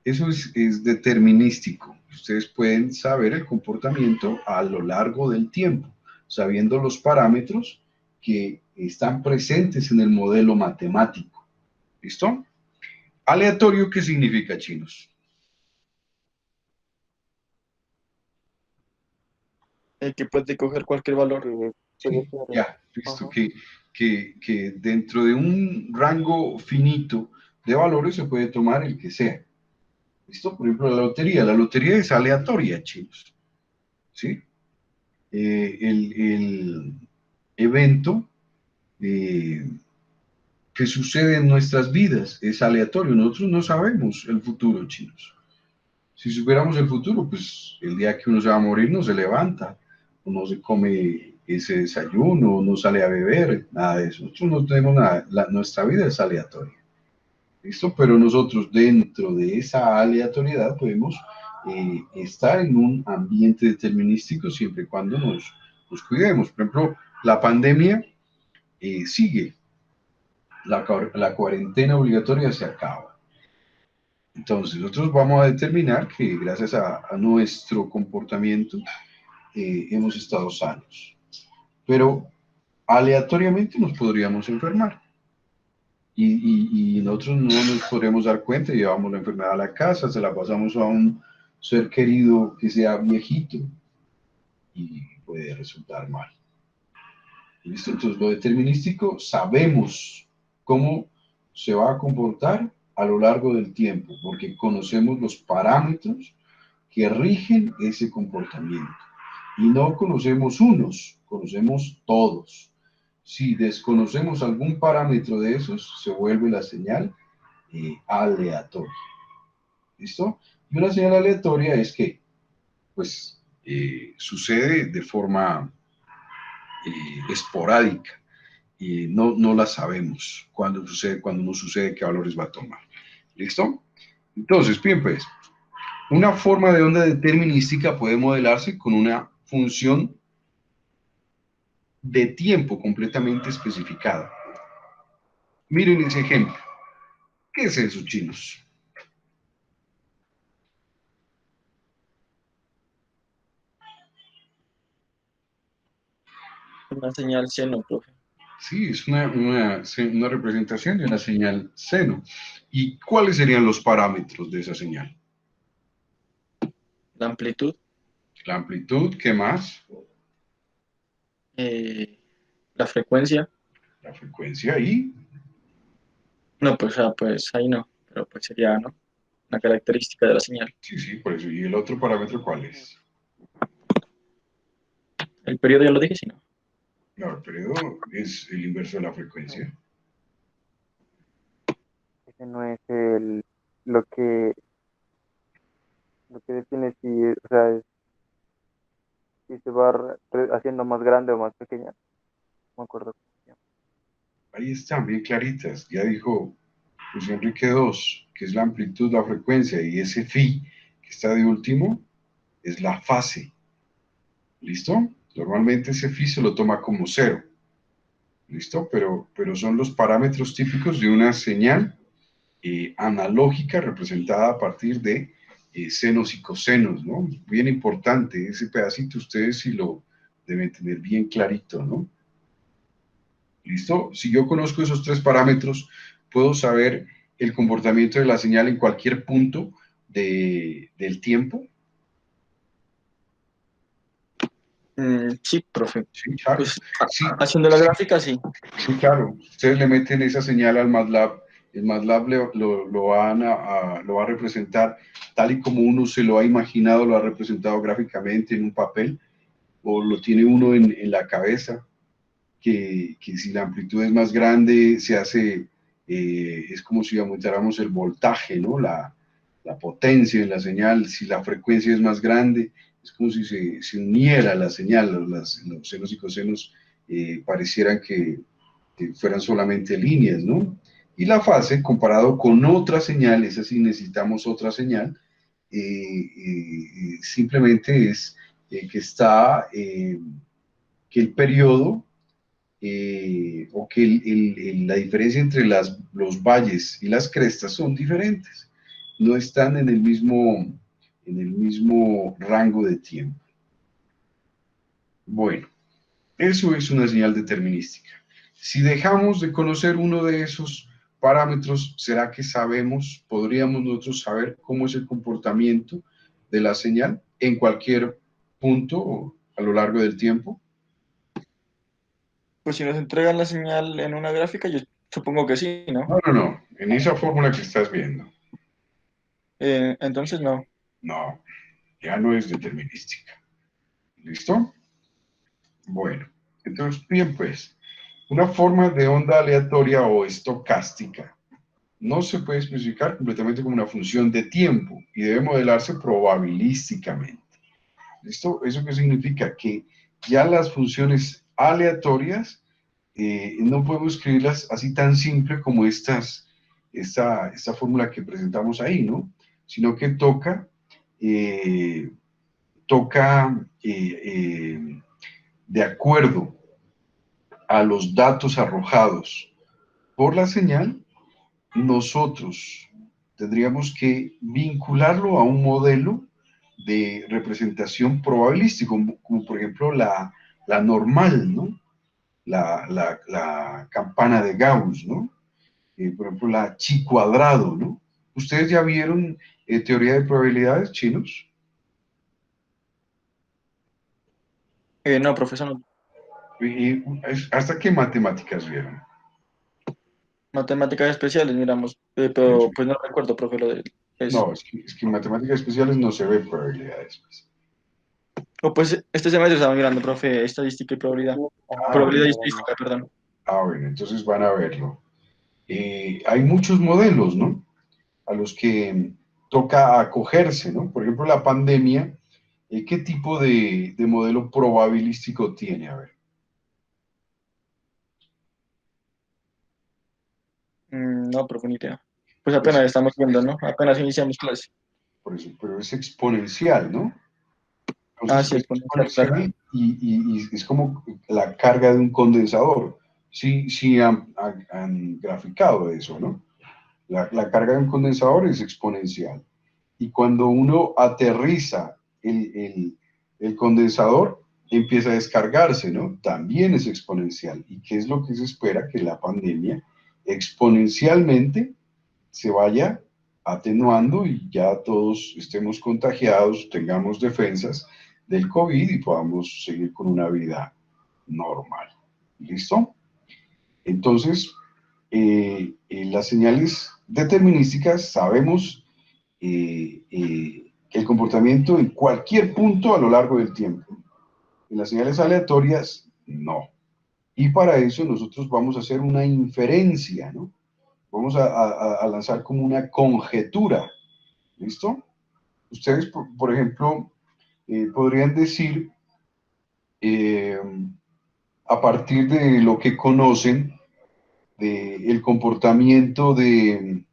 Eso es determinístico. Ustedes pueden saber el comportamiento a lo largo del tiempo, sabiendo los parámetros que están presentes en el modelo matemático. ¿Listo? Aleatorio, ¿qué significa, chinos? que puede coger cualquier valor. Puede Sí, ser. ya, listo. Ajá. Que dentro de un rango finito de valores se puede tomar el que sea. ¿Listo? Por ejemplo, la lotería es aleatoria, chinos. ¿Sí? El evento eh, que sucede en nuestras vidas es aleatorio. Nosotros no sabemos el futuro, chinos. Si supiéramos el futuro, pues el día que uno se va a morir no se levanta, o no se come ese desayuno, o no sale a beber, nada de eso. Nosotros no tenemos nada, nuestra vida es aleatoria. ¿Listo? Pero nosotros dentro de esa aleatoriedad podemos estar en un ambiente determinístico siempre y cuando nos cuidemos. Por ejemplo, la pandemia sigue. La cuarentena obligatoria se acaba. Entonces, nosotros vamos a determinar que gracias a nuestro comportamiento hemos estado sanos. Pero aleatoriamente nos podríamos enfermar. Y nosotros no nos podríamos dar cuenta, llevamos la enfermedad a la casa, se la pasamos a un ser querido que sea viejito y puede resultar mal. ¿Listo? Entonces, lo determinístico, sabemos cómo se va a comportar a lo largo del tiempo, porque conocemos los parámetros que rigen ese comportamiento. Y no conocemos unos, conocemos todos. Si desconocemos algún parámetro de esos, se vuelve la señal aleatoria. ¿Listo? Y una señal aleatoria es que, pues, sucede de forma esporádica y no la sabemos cuando no sucede, qué valores va a tomar. ¿Listo? Entonces, bien, pues, una forma de onda determinística puede modelarse con una función de tiempo completamente especificada. Miren ese ejemplo. ¿Qué es eso, chinos? Una señal seno, profe. Sí, es una representación de una señal seno. ¿Y cuáles serían los parámetros de esa señal? La amplitud, La amplitud, ¿qué más? la frecuencia. La frecuencia y No, pues, pues ahí no, pero pues sería, ¿no? Una característica de la señal. sí, sí, por eso. ¿Y el otro parámetro cuál es? El periodo ya lo dije, sí, no. No, el periodo es el inverso de la frecuencia. Ese no es lo que define si, o sea, si se va haciendo más grande o más pequeña. No me acuerdo cómo se llama. Ahí están, bien claritas. Ya dijo Luis Enrique II, que es la amplitud, la frecuencia, y ese phi que está de último es la fase. ¿Listo? Normalmente ese phi se lo toma como cero. ¿Listo? Pero son los parámetros típicos de una señal analógica representada a partir de senos y cosenos, ¿no? Bien importante, ese pedacito ustedes sí lo deben tener bien clarito, ¿no? ¿Listo? Si yo conozco esos tres parámetros, puedo saber el comportamiento de la señal en cualquier punto del tiempo. Sí, profe. Sí, claro. Pues Sí, haciendo la gráfica, sí. sí, claro. Ustedes le meten esa señal al MATLAB. El MATLAB lo va a representar tal y como uno se lo ha imaginado, lo ha representado gráficamente en un papel, o lo tiene uno en la cabeza, que si la amplitud es más grande, se hace, es como si aumentáramos el voltaje, ¿no? La potencia en la señal. Si la frecuencia es más grande, es como si se uniera la señal, los senos y cosenos parecieran que fueran solamente líneas, ¿no? Y la fase, comparado con otra señal, esa sí necesitamos otra señal, simplemente es que está, que el periodo o que la diferencia entre los valles y las crestas son diferentes, no están en el mismo rango de tiempo. Bueno, eso es una señal determinística. Si dejamos de conocer uno de esos parámetros, ¿será que podríamos nosotros saber cómo es el comportamiento de la señal en cualquier punto a lo largo del tiempo? Pues si nos entregan la señal en una gráfica, yo supongo que sí, ¿no? No, en esa fórmula que estás viendo. Entonces no. No, ya no es determinística. ¿Listo? Bueno, entonces, bien pues, una forma de onda aleatoria o estocástica no se puede especificar completamente como una función de tiempo y debe modelarse probabilísticamente. ¿Listo? ¿Eso qué significa? Que ya las funciones aleatorias no podemos escribirlas así tan simple como esta fórmula que presentamos ahí, ¿no? Sino que eh, toca de acuerdo a los datos arrojados por la señal, nosotros tendríamos que vincularlo a un modelo de representación probabilística, como por ejemplo la normal, ¿no? La campana de Gauss, ¿no? Por ejemplo, la chi cuadrado, ¿no? ¿Ustedes ya vieron teoría de probabilidades, chinos? No, profesor, no. ¿Hasta qué matemáticas vieron? Matemáticas especiales, miramos, Eso. pero pues no recuerdo, profe, lo de eso. No, es que en matemáticas especiales no se ve probabilidades, pues. O pues este semestre estaba mirando, profe, estadística y probabilidad. Ah, Probabilidad y bueno. estadística, perdón. Bueno, entonces van a verlo. Hay muchos modelos, ¿no? A los que toca acogerse, ¿no? Por ejemplo, la pandemia, ¿qué tipo de modelo probabilístico tiene? A ver. No, profe, ni idea. Pues apenas Es, estamos viendo, ¿no? Apenas iniciamos clase. por eso, pero es exponencial, ¿no? Ah, Entonces sí, es exponencial, claro. exponencial y es como la carga de un condensador. Sí, sí han graficado eso, ¿no? La carga de un condensador es exponencial. Y cuando uno aterriza el condensador, empieza a descargarse, ¿no? También es exponencial. ¿Y qué es lo que se espera? Que la pandemia exponencialmente se vaya atenuando y ya todos estemos contagiados, tengamos defensas del COVID y podamos seguir con una vida normal. ¿Listo? Entonces, las señales determinísticas sabemos el comportamiento en cualquier punto a lo largo del tiempo. En las señales aleatorias, no. Y para eso nosotros vamos a hacer una inferencia, ¿no? Vamos a lanzar como una conjetura. ¿Listo? Ustedes, por ejemplo, podrían decir, eh, a partir de lo que conocen, del comportamiento de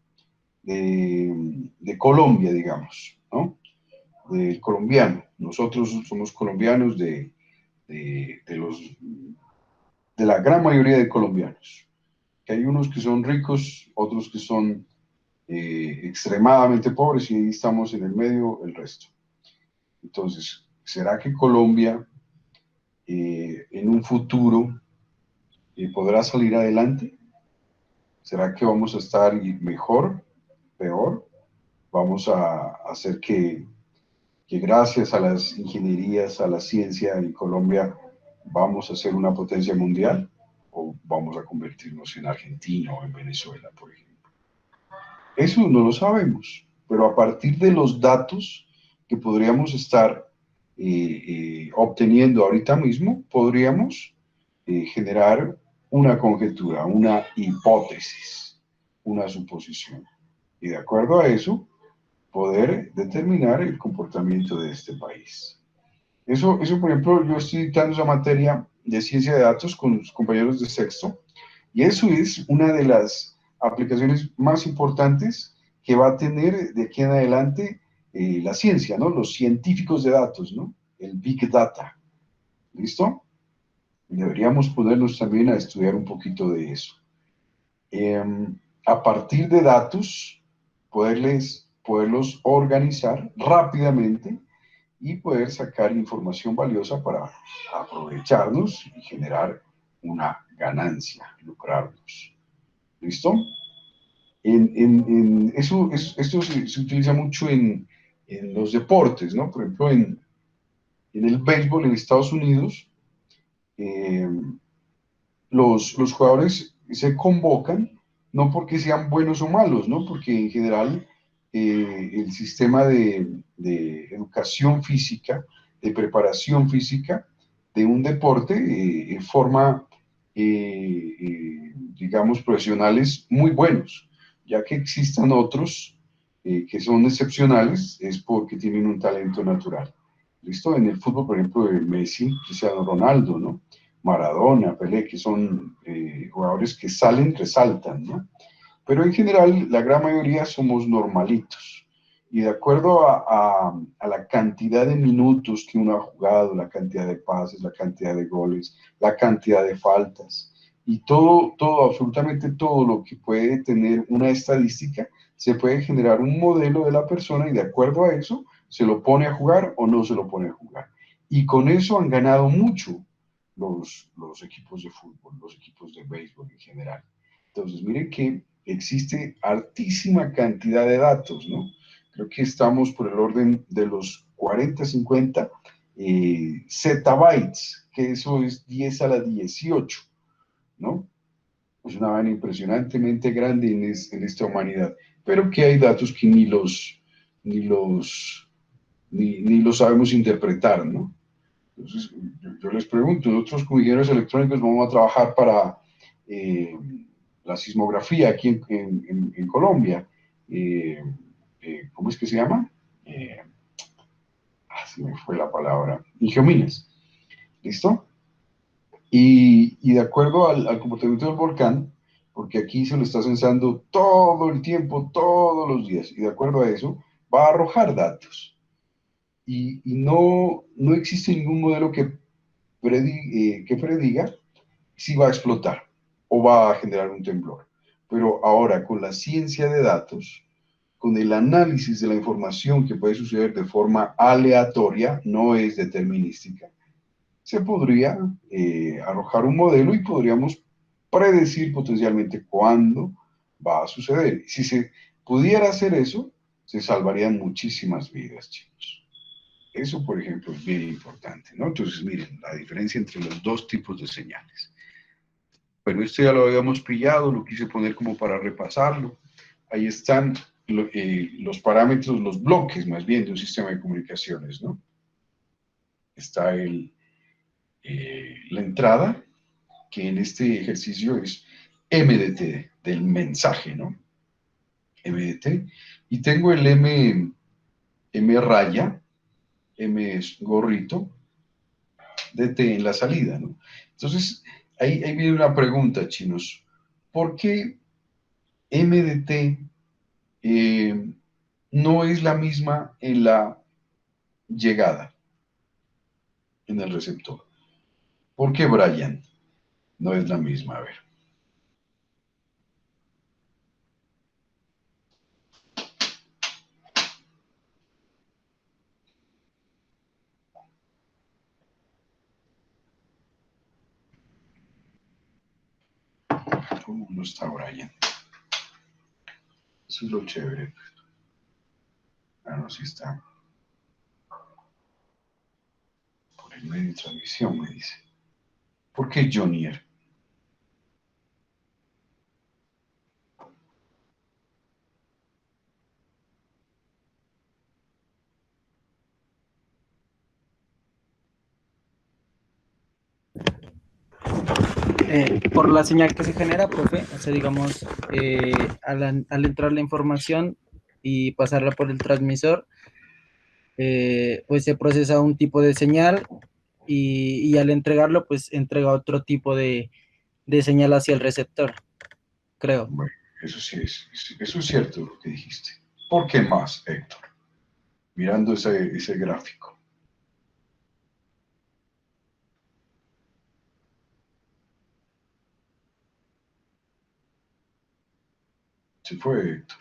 Colombia, digamos, ¿no? Del colombiano. Nosotros somos colombianos de la gran mayoría de colombianos. Que hay unos que son ricos, otros que son extremadamente pobres y ahí estamos en el medio el resto. Entonces, ¿será que Colombia en un futuro podrá salir adelante? ¿Será que vamos a estar mejor, peor? ¿Vamos a hacer que gracias a las ingenierías, a la ciencia en Colombia, vamos a ser una potencia mundial? ¿O vamos a convertirnos en Argentina o en Venezuela, por ejemplo? Eso no lo sabemos, pero a partir de los datos que podríamos estar obteniendo ahorita mismo, podríamos generar una conjetura, una hipótesis, una suposición. Y de acuerdo a eso, poder determinar el comportamiento de este país. Eso, por ejemplo, yo estoy dictando esa materia de ciencia de datos con los compañeros de sexto, y eso es una de las aplicaciones más importantes que va a tener de aquí en adelante la ciencia, ¿no? Los científicos de datos, ¿no? El Big Data. ¿Listo? Deberíamos ponernos también a estudiar un poquito de eso. A partir de datos, poderlos organizar rápidamente y poder sacar información valiosa para aprovecharnos y generar una ganancia, lucrarnos. ¿Listo? Esto se utiliza mucho en los deportes, ¿no? Por ejemplo, en el béisbol en Estados Unidos, eh, los jugadores se convocan no porque sean buenos o malos, ¿no? Porque en general el sistema de educación física, de preparación física de un deporte forma, digamos, profesionales muy buenos, ya que existan otros que son excepcionales, es porque tienen un talento natural. ¿Listo? En el fútbol, por ejemplo, Messi, Cristiano Ronaldo, ¿no? Maradona, Pelé, que son jugadores que salen, resaltan, ¿no? Pero en general, la gran mayoría somos normalitos. Y de acuerdo a la cantidad de minutos que uno ha jugado, la cantidad de pases, la cantidad de goles, la cantidad de faltas, y todo, absolutamente todo lo que puede tener una estadística, se puede generar un modelo de la persona y de acuerdo a eso se lo pone a jugar o no se lo pone a jugar. Y con eso han ganado mucho los equipos de fútbol, los equipos de béisbol en general. Entonces, miren que existe altísima cantidad de datos, ¿no? Creo que estamos por el orden de los 40, 50 zettabytes, que eso es 10 a la 18, ¿no? Es una vaina impresionantemente grande en esta humanidad, pero que hay datos que ni los sabemos interpretar, ¿no? Entonces, yo les pregunto, nosotros como ingenieros electrónicos vamos a trabajar para eh, la sismografía aquí en Colombia. Eh, ¿Cómo es que se llama? Eh, Se me fue la palabra. Ingiominas. ¿Listo? Y de acuerdo al comportamiento del volcán, porque aquí se lo está censando todo el tiempo, todos los días, y de acuerdo a eso, va a arrojar datos. Y no existe ningún modelo que prediga si va a explotar o va a generar un temblor. Pero ahora, con la ciencia de datos, con el análisis de la información que puede suceder de forma aleatoria, no es determinística, se podría arrojar un modelo y podríamos predecir potencialmente cuándo va a suceder. Si se pudiera hacer eso, se salvarían muchísimas vidas, chicos. Eso, por ejemplo, es bien importante, ¿no? Entonces, miren, la diferencia entre los dos tipos de señales. Bueno, esto ya lo habíamos pillado, lo quise poner como para repasarlo. Ahí están los parámetros, los bloques más bien de un sistema de comunicaciones, ¿no? Está la entrada, que en este ejercicio es MDT, del mensaje, ¿no? MDT. Y tengo el M raya, M es gorrito, DT en la salida, ¿no? Entonces, ahí viene una pregunta, chinos. ¿Por qué MDT no es la misma en la llegada, en el receptor? ¿Por qué, Brian? No es la misma, a ver. ¿Cómo no está Brian? Eso es lo chévere. Ah, no, sí está. Por el medio de transmisión, me dice. ¿Por qué Jonier? Por la señal que se genera, profe, o sea, digamos, al entrar la información y pasarla por el transmisor, pues se procesa un tipo de señal y al entregarlo, pues entrega otro tipo de señal hacia el receptor, creo. Bueno, eso sí eso es cierto lo que dijiste. ¿Por qué más, Héctor? Mirando ese gráfico. Se fue Héctor.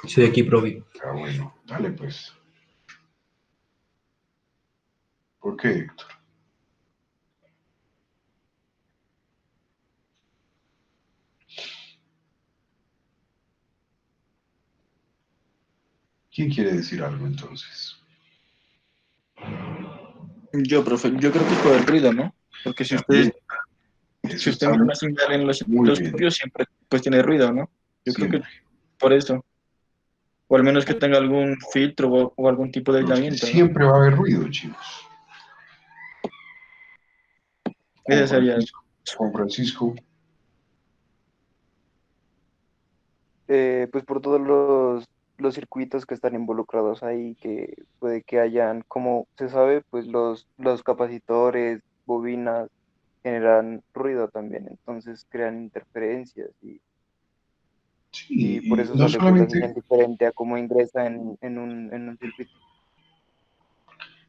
Estoy aquí, profe. Ah, bueno, dale pues. ¿Por qué, Héctor? ¿Quién quiere decir algo entonces? Yo, profe, yo creo que es por el ruido, ¿no? Porque si usted, También, eso si usted está mira una señal en los muy bien, osciloscopios, siempre pues tiene ruido, ¿no? Yo creo que siempre. por eso. O al menos que tenga algún filtro o algún tipo de No, es que aislamiento, ¿no? siempre va a haber ruido, chicos. Juan Ese sería. Francisco. Juan Francisco, Pues por todos los circuitos que están involucrados ahí, que puede que hayan, como se sabe, pues los capacitores, bobinas, generan ruido también, entonces crean interferencias Sí, y por y eso no sale pues la señal solamente, diferente a cómo ingresa en un circuito.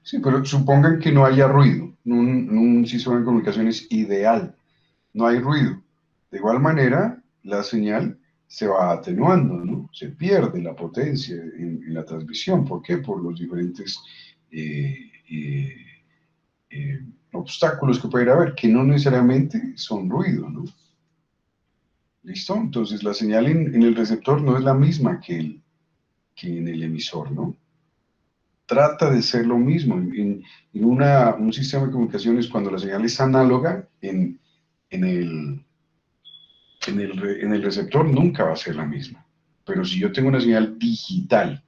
sí, pero supongan que no haya ruido, en un sistema de comunicaciones ideal, no hay ruido. De igual manera, la señal se va atenuando, ¿no? Se pierde la potencia en la transmisión. ¿Por qué? Por los diferentes eh, eh, eh, obstáculos que puede haber, que no necesariamente son ruido, ¿no? ¿Listo? Entonces la señal en el receptor no es la misma que en el emisor, ¿no? Trata de ser lo mismo. En un sistema de comunicaciones, cuando la señal es análoga, en el, en el receptor nunca va a ser la misma. Pero si yo tengo una señal digital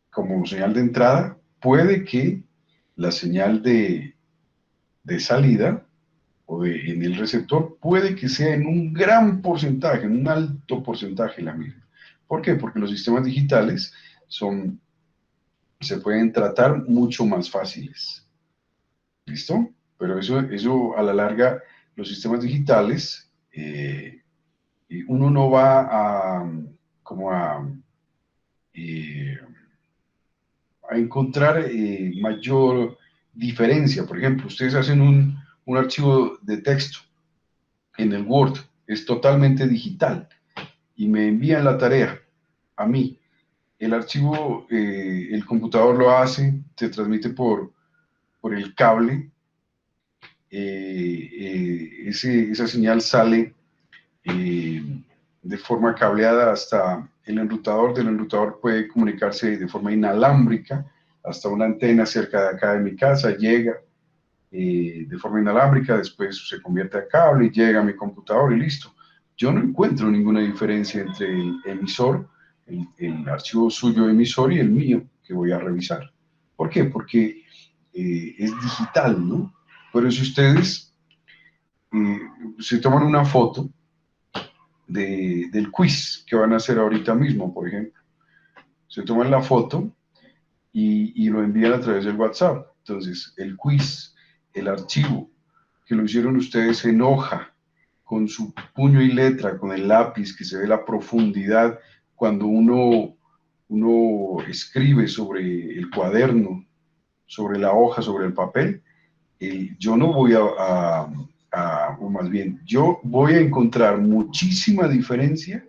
como señal de entrada, puede que la señal de salida en el receptor puede que sea en un gran porcentaje, en un alto porcentaje la misma. ¿Por qué? Porque los sistemas digitales se pueden tratar mucho más fáciles. ¿Listo? Pero eso a la larga, los sistemas digitales, uno no va como eh, a encontrar mayor diferencia. Por ejemplo, ustedes hacen un archivo de texto en el Word, es totalmente digital, y me envían la tarea a mí. El archivo, el computador lo hace, se transmite por el cable, esa señal sale eh, de forma cableada hasta el enrutador. Del enrutador puede comunicarse de forma inalámbrica hasta una antena cerca de acá de mi casa, llega de forma inalámbrica, después se convierte a cable, llega a mi computador y listo. Yo no encuentro ninguna diferencia entre el emisor, el archivo suyo emisor y el mío que voy a revisar. ¿Por qué? Porque es digital, ¿no? Pero si ustedes se toman una foto del quiz que van a hacer ahorita mismo, por ejemplo, se toman la foto y lo envían a través del WhatsApp. Entonces, el quiz, el archivo que lo hicieron ustedes en hoja, con su puño y letra, con el lápiz, que se ve la profundidad cuando uno escribe sobre el cuaderno, sobre la hoja, sobre el papel. Yo no voy o más bien, yo voy a encontrar muchísima diferencia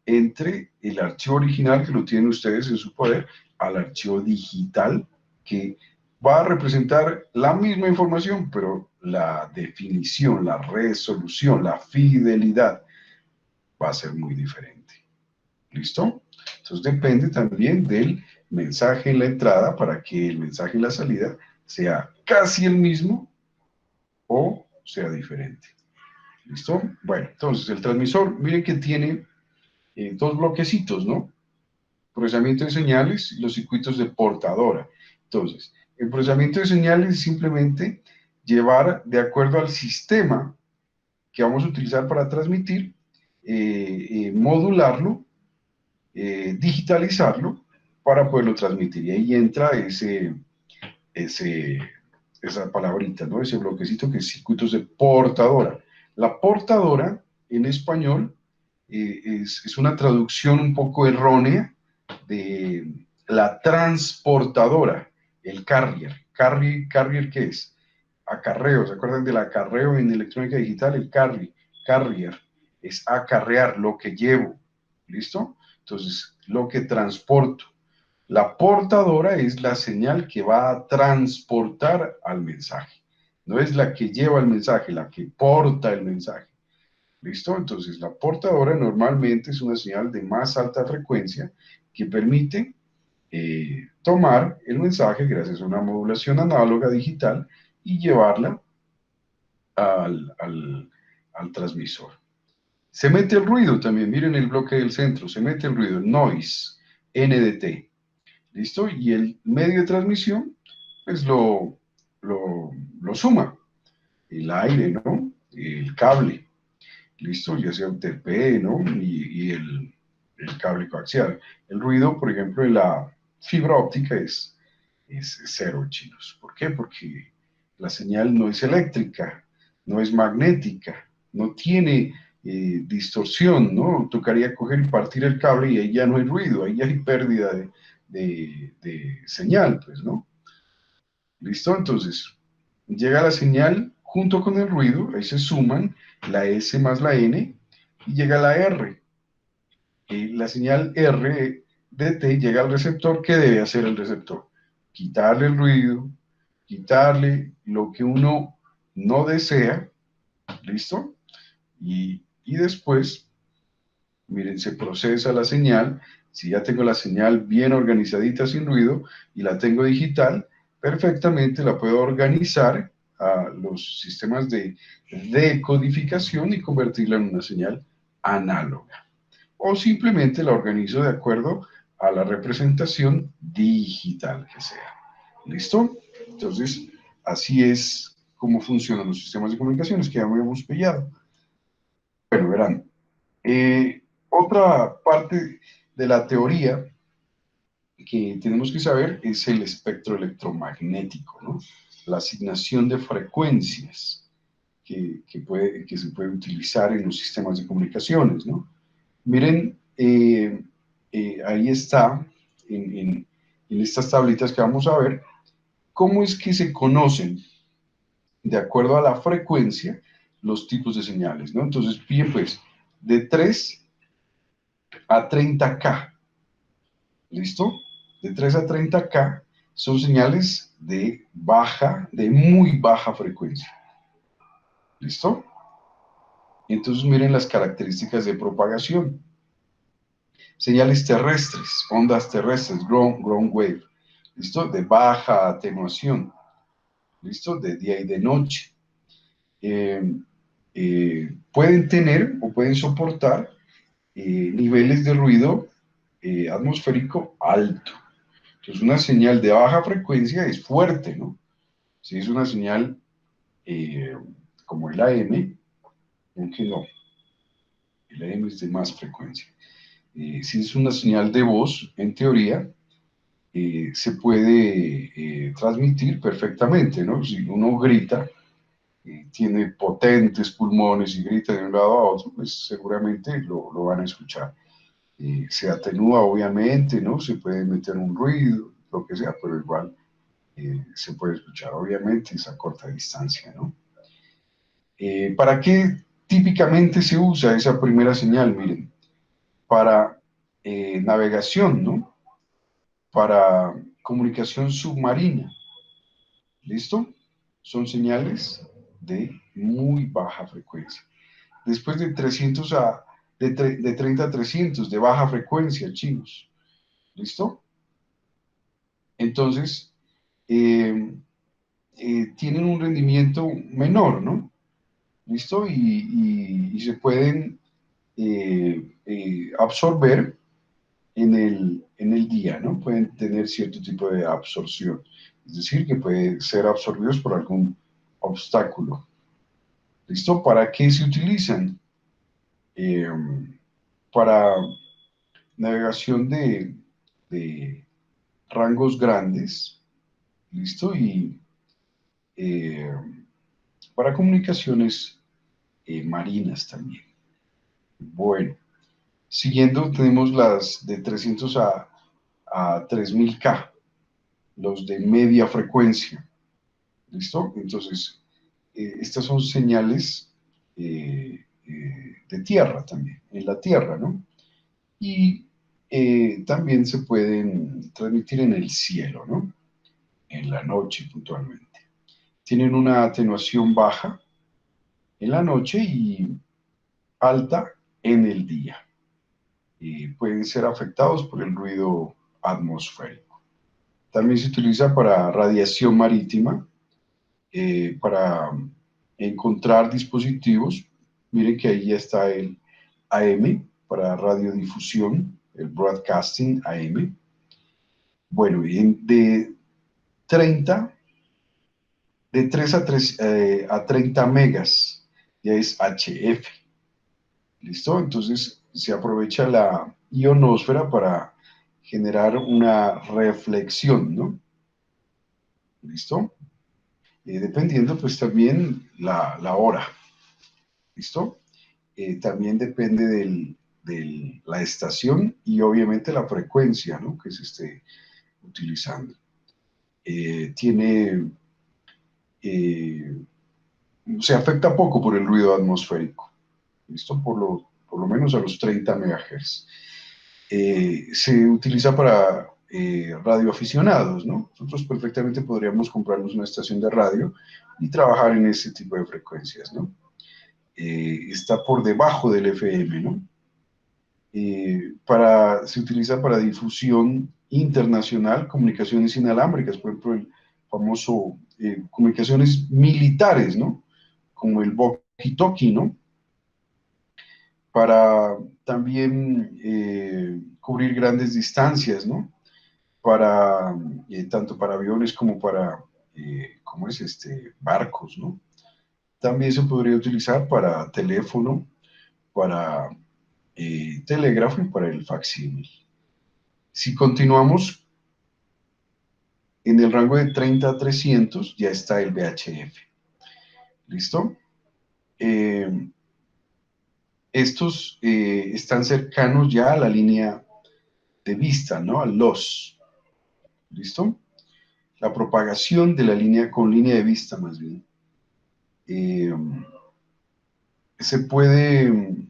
entre el archivo original que lo tienen ustedes en su poder al archivo digital que va a representar la misma información, pero la definición, la resolución, la fidelidad va a ser muy diferente. ¿Listo? Entonces depende también del mensaje en la entrada para que el mensaje en la salida sea casi el mismo o sea diferente. ¿Listo? Bueno, entonces el transmisor, miren que tiene dos bloquecitos, ¿no? Procesamiento de señales y los circuitos de portadora. Entonces, el procesamiento de señales es simplemente llevar de acuerdo al sistema que vamos a utilizar para transmitir, modularlo, digitalizarlo para poderlo transmitir. Y ahí entra ese, esa palabrita, ¿no? Ese bloquecito que es circuitos de portadora. La portadora en español es una traducción un poco errónea de la transportadora, el carrier. Carrier, ¿qué es? Acarreo, ¿se acuerdan del acarreo en electrónica digital? El carrier es acarrear, lo que llevo, ¿listo? Entonces, lo que transporto. La portadora es la señal que va a transportar al mensaje. No es la que lleva el mensaje, la que porta el mensaje. ¿Listo? Entonces, la portadora normalmente es una señal de más alta frecuencia que permite tomar el mensaje gracias a una modulación análoga digital y llevarla al transmisor. Se mete el ruido también, miren el bloque del centro, se mete el ruido, el noise, NDT. ¿Listo? Y el medio de transmisión, pues lo suma. El aire, ¿no? El cable. ¿Listo? Ya sea UTP, ¿no? Y el cable coaxial. El ruido, por ejemplo, en la fibra óptica es cero, chinos. ¿Por qué? Porque la señal no es eléctrica, no es magnética, no tiene distorsión, ¿no? Tocaría coger y partir el cable y ahí ya no hay ruido, ahí ya hay pérdida de señal, pues, ¿no? ¿Listo? Entonces, llega la señal junto con el ruido, ahí se suman la S más la N y llega la R. La señal R de T llega al receptor. ¿Qué debe hacer el receptor? Quitarle el ruido, quitarle lo que uno no desea, ¿listo? Y después, miren, se procesa la señal. Si ya tengo la señal bien organizadita sin ruido y la tengo digital, perfectamente la puedo organizar a los sistemas de decodificación y convertirla en una señal análoga. O simplemente la organizo de acuerdo a la representación digital que sea. ¿Listo? Entonces, así es como funcionan los sistemas de comunicaciones que ya hemos pillado. Bueno, verán. Otra parte de la teoría que tenemos que saber es el espectro electromagnético, ¿no? La asignación de frecuencias que se puede utilizar en los sistemas de comunicaciones, ¿no? Miren, ahí está, en estas tablitas que vamos a ver, cómo es que se conocen, de acuerdo a la frecuencia, los tipos de señales, ¿no? Entonces, bien, pues, de 3 a 30K, ¿listo? De 3 a 30K son señales de muy baja frecuencia, ¿listo? Entonces, miren las características de propagación. Señales terrestres, ondas terrestres, ground wave, ¿listo? De baja atenuación, ¿listo? De día y de noche. Pueden tener o pueden soportar niveles de ruido atmosférico alto. Entonces, una señal de baja frecuencia es fuerte, ¿no? Si es una señal como el AM, aunque no, el AM es de más frecuencia. Si es una señal de voz, en teoría, se puede transmitir perfectamente, ¿no? Si uno grita, tiene potentes pulmones y grita de un lado a otro, pues seguramente lo van a escuchar. Se atenúa, obviamente, ¿no? Se puede meter un ruido, lo que sea, pero igual se puede escuchar, obviamente, esa corta distancia, ¿no? ¿Para qué típicamente se usa esa primera señal? Miren, para navegación, ¿no? Para comunicación submarina. ¿Listo? Son señales de muy baja frecuencia. Después de 300 de 30 a 300 de baja frecuencia, chicos. ¿Listo? Entonces, tienen un rendimiento menor, ¿no? ¿Listo? Y se pueden absorber en el día, ¿no? Pueden tener cierto tipo de absorción, es decir, que pueden ser absorbidos por algún obstáculo. ¿Listo? ¿Para qué se utilizan? Para navegación de rangos grandes, ¿listo? Y para comunicaciones marinas también. Bueno, siguiendo tenemos las de 300 a 3000K, los de media frecuencia, ¿listo? Entonces, estas son señales de tierra también, en la tierra, ¿no? Y también se pueden transmitir en el cielo, ¿no? En la noche puntualmente. Tienen una atenuación baja en la noche y alta en el día. Pueden ser afectados por el ruido atmosférico. También se utiliza para radiación marítima, para encontrar dispositivos. Miren que ahí ya está el AM para radiodifusión, el broadcasting AM. Bueno, de 3 a 30 megas, ya es HF. ¿Listo? Entonces se aprovecha la ionosfera para generar una reflexión, ¿no? ¿Listo? Dependiendo pues también la hora. ¿Listo? también depende de la estación y obviamente la frecuencia, ¿no?, que se esté utilizando. Se afecta poco por el ruido atmosférico, ¿listo? Por lo menos a los 30 MHz. Se utiliza para radioaficionados, ¿no? Nosotros perfectamente podríamos comprarnos una estación de radio y trabajar en ese tipo de frecuencias, ¿no? Está por debajo del FM, ¿no? Se utiliza para difusión internacional, comunicaciones inalámbricas, por ejemplo, el famoso comunicaciones militares, ¿no?, como el walkie-talkie, ¿no?, para también cubrir grandes distancias, ¿no?, tanto para aviones como para, barcos, ¿no? También se podría utilizar para teléfono, para telégrafo y para el facsímil. Si continuamos en el rango de 30 a 300, ya está el VHF. ¿Listo? Estos están cercanos ya a la línea de vista, ¿no?, al loss. ¿Listo? La propagación de la línea, con línea de vista más bien. Se puede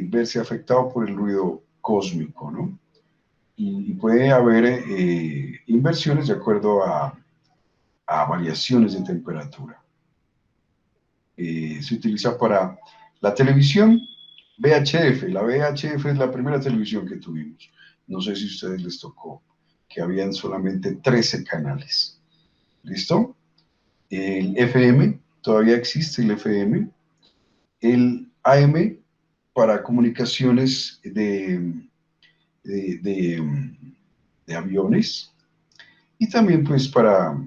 verse afectado por el ruido cósmico, ¿no? Y puede haber inversiones de acuerdo a variaciones de temperatura. Se utiliza para la televisión VHF. La VHF es la primera televisión que tuvimos. No sé si a ustedes les tocó, que habían solamente 13 canales. ¿Listo? El FM, todavía existe el FM. El AM para comunicaciones de aviones. Y también pues para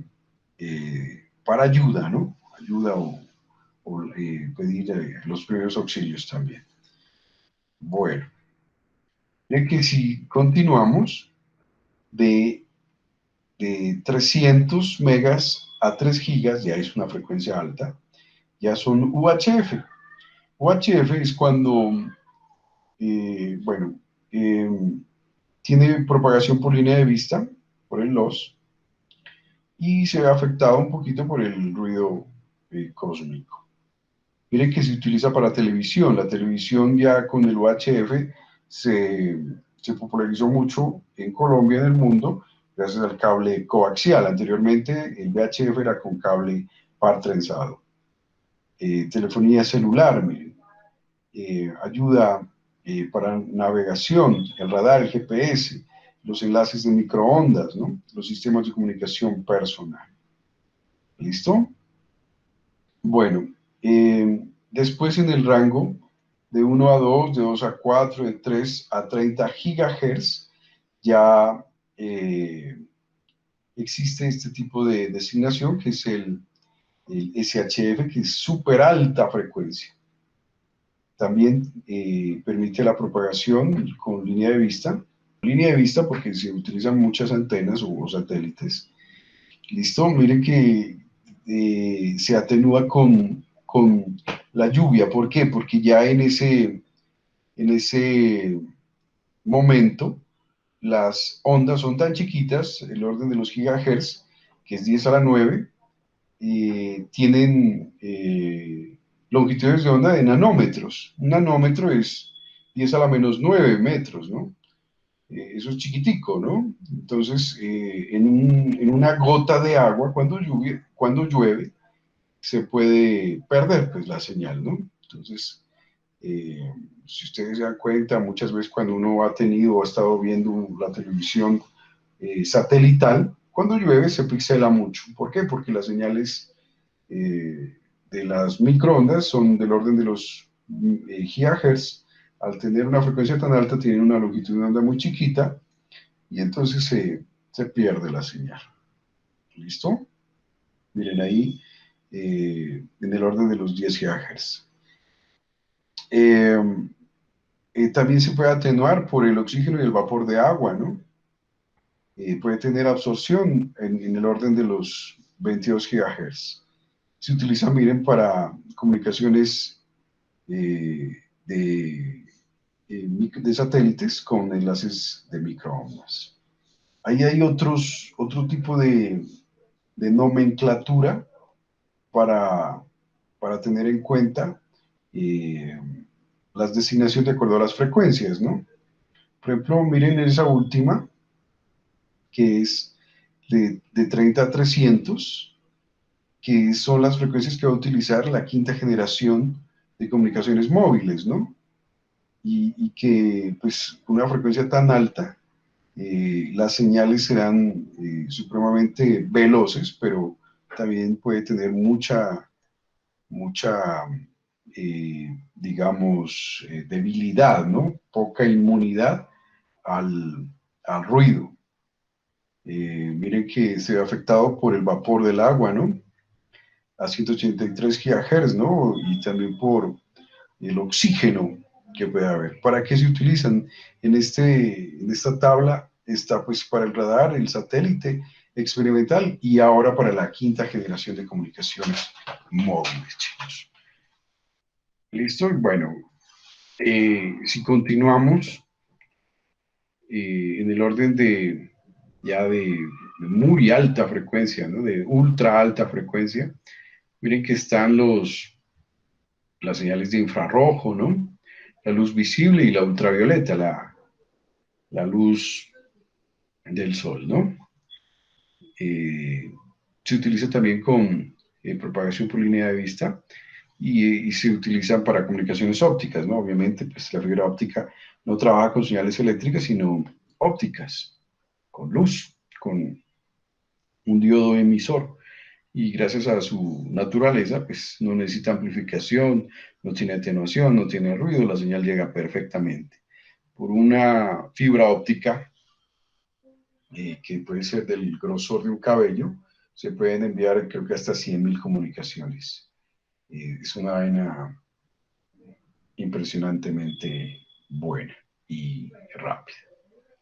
ayuda, ¿no? Ayuda o pedir los primeros auxilios también. Bueno, ya que si continuamos de 300 megas a 3 gigas, ya es una frecuencia alta, ya son UHF. UHF es cuando, tiene propagación por línea de vista, por el loss, y se ve afectado un poquito por el ruido cósmico. Miren que se utiliza para televisión. La televisión ya con el UHF se popularizó mucho en Colombia y en el mundo gracias al cable coaxial. Anteriormente el VHF era con cable par trenzado. Telefonía celular, miren. Ayuda para navegación, el radar, el GPS, los enlaces de microondas, ¿no?, los sistemas de comunicación personal. ¿Listo? Bueno, después en el rango de 1 a 2, de 2 a 4, de 3 a 30 gigahertz, ya existe este tipo de designación, que es el SHF, que es súper alta frecuencia. También permite la propagación con línea de vista. Línea de vista porque se utilizan muchas antenas o satélites. ¿Listo? Miren que se atenúa con la lluvia. ¿Por qué? Porque ya en ese momento las ondas son tan chiquitas, el orden de los gigahertz, que es 10 a la 9, tienen longitudes de onda de nanómetros. Un nanómetro es 10 a la menos 9 metros, ¿no? Eso es chiquitico, ¿no? Entonces, en una gota de agua, cuando llueve, se puede perder pues la señal, ¿no? Entonces, si ustedes se dan cuenta, muchas veces cuando uno ha tenido o ha estado viendo la televisión satelital, cuando llueve se pixela mucho. ¿Por qué? Porque las señales de las microondas son del orden de los gigahertz. Al tener una frecuencia tan alta, tienen una longitud de onda muy chiquita y entonces se pierde la señal. ¿Listo? Miren ahí, en el orden de los 10 GHz. También se puede atenuar por el oxígeno y el vapor de agua, ¿no? Puede tener absorción en el orden de los 22 GHz. se utiliza, miren, para comunicaciones de satélites con enlaces de microondas. Ahí hay otro tipo de nomenclatura para tener en cuenta eh, las designaciones de acuerdo a las frecuencias, ¿no? Por ejemplo, miren esa última, que es de 30 a 300, que son las frecuencias que va a utilizar la quinta generación de comunicaciones móviles, ¿no? Y que, pues, con una frecuencia tan alta, las señales serán supremamente veloces, pero también puede tener mucha, digamos, debilidad, ¿no? Poca inmunidad al ruido. Miren que se ve afectado por el vapor del agua, ¿no? A 183 GHz, ¿no? Y también por el oxígeno que puede haber. ¿Para qué se utilizan? En esta tabla está pues para el radar, el satélite experimental y ahora para la quinta generación de comunicaciones móviles, chicos. ¿Listo? Bueno, si continuamos en el orden de muy alta frecuencia, ¿no? De ultra alta frecuencia, miren que están las señales de infrarrojo, ¿no? La luz visible y la ultravioleta, la luz del sol, ¿no? Se utiliza también con propagación por línea de vista y se utilizan para comunicaciones ópticas, ¿no? Obviamente, pues la fibra óptica no trabaja con señales eléctricas, sino ópticas, con luz, con un diodo emisor. Y gracias a su naturaleza, pues no necesita amplificación, no tiene atenuación, no tiene ruido, la señal llega perfectamente. Por una fibra óptica, que puede ser del grosor de un cabello, se pueden enviar creo que hasta 100.000 comunicaciones. Es una vaina impresionantemente buena y rápida,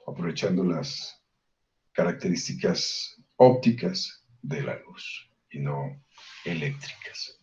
aprovechando las características ópticas de la luz y no eléctricas.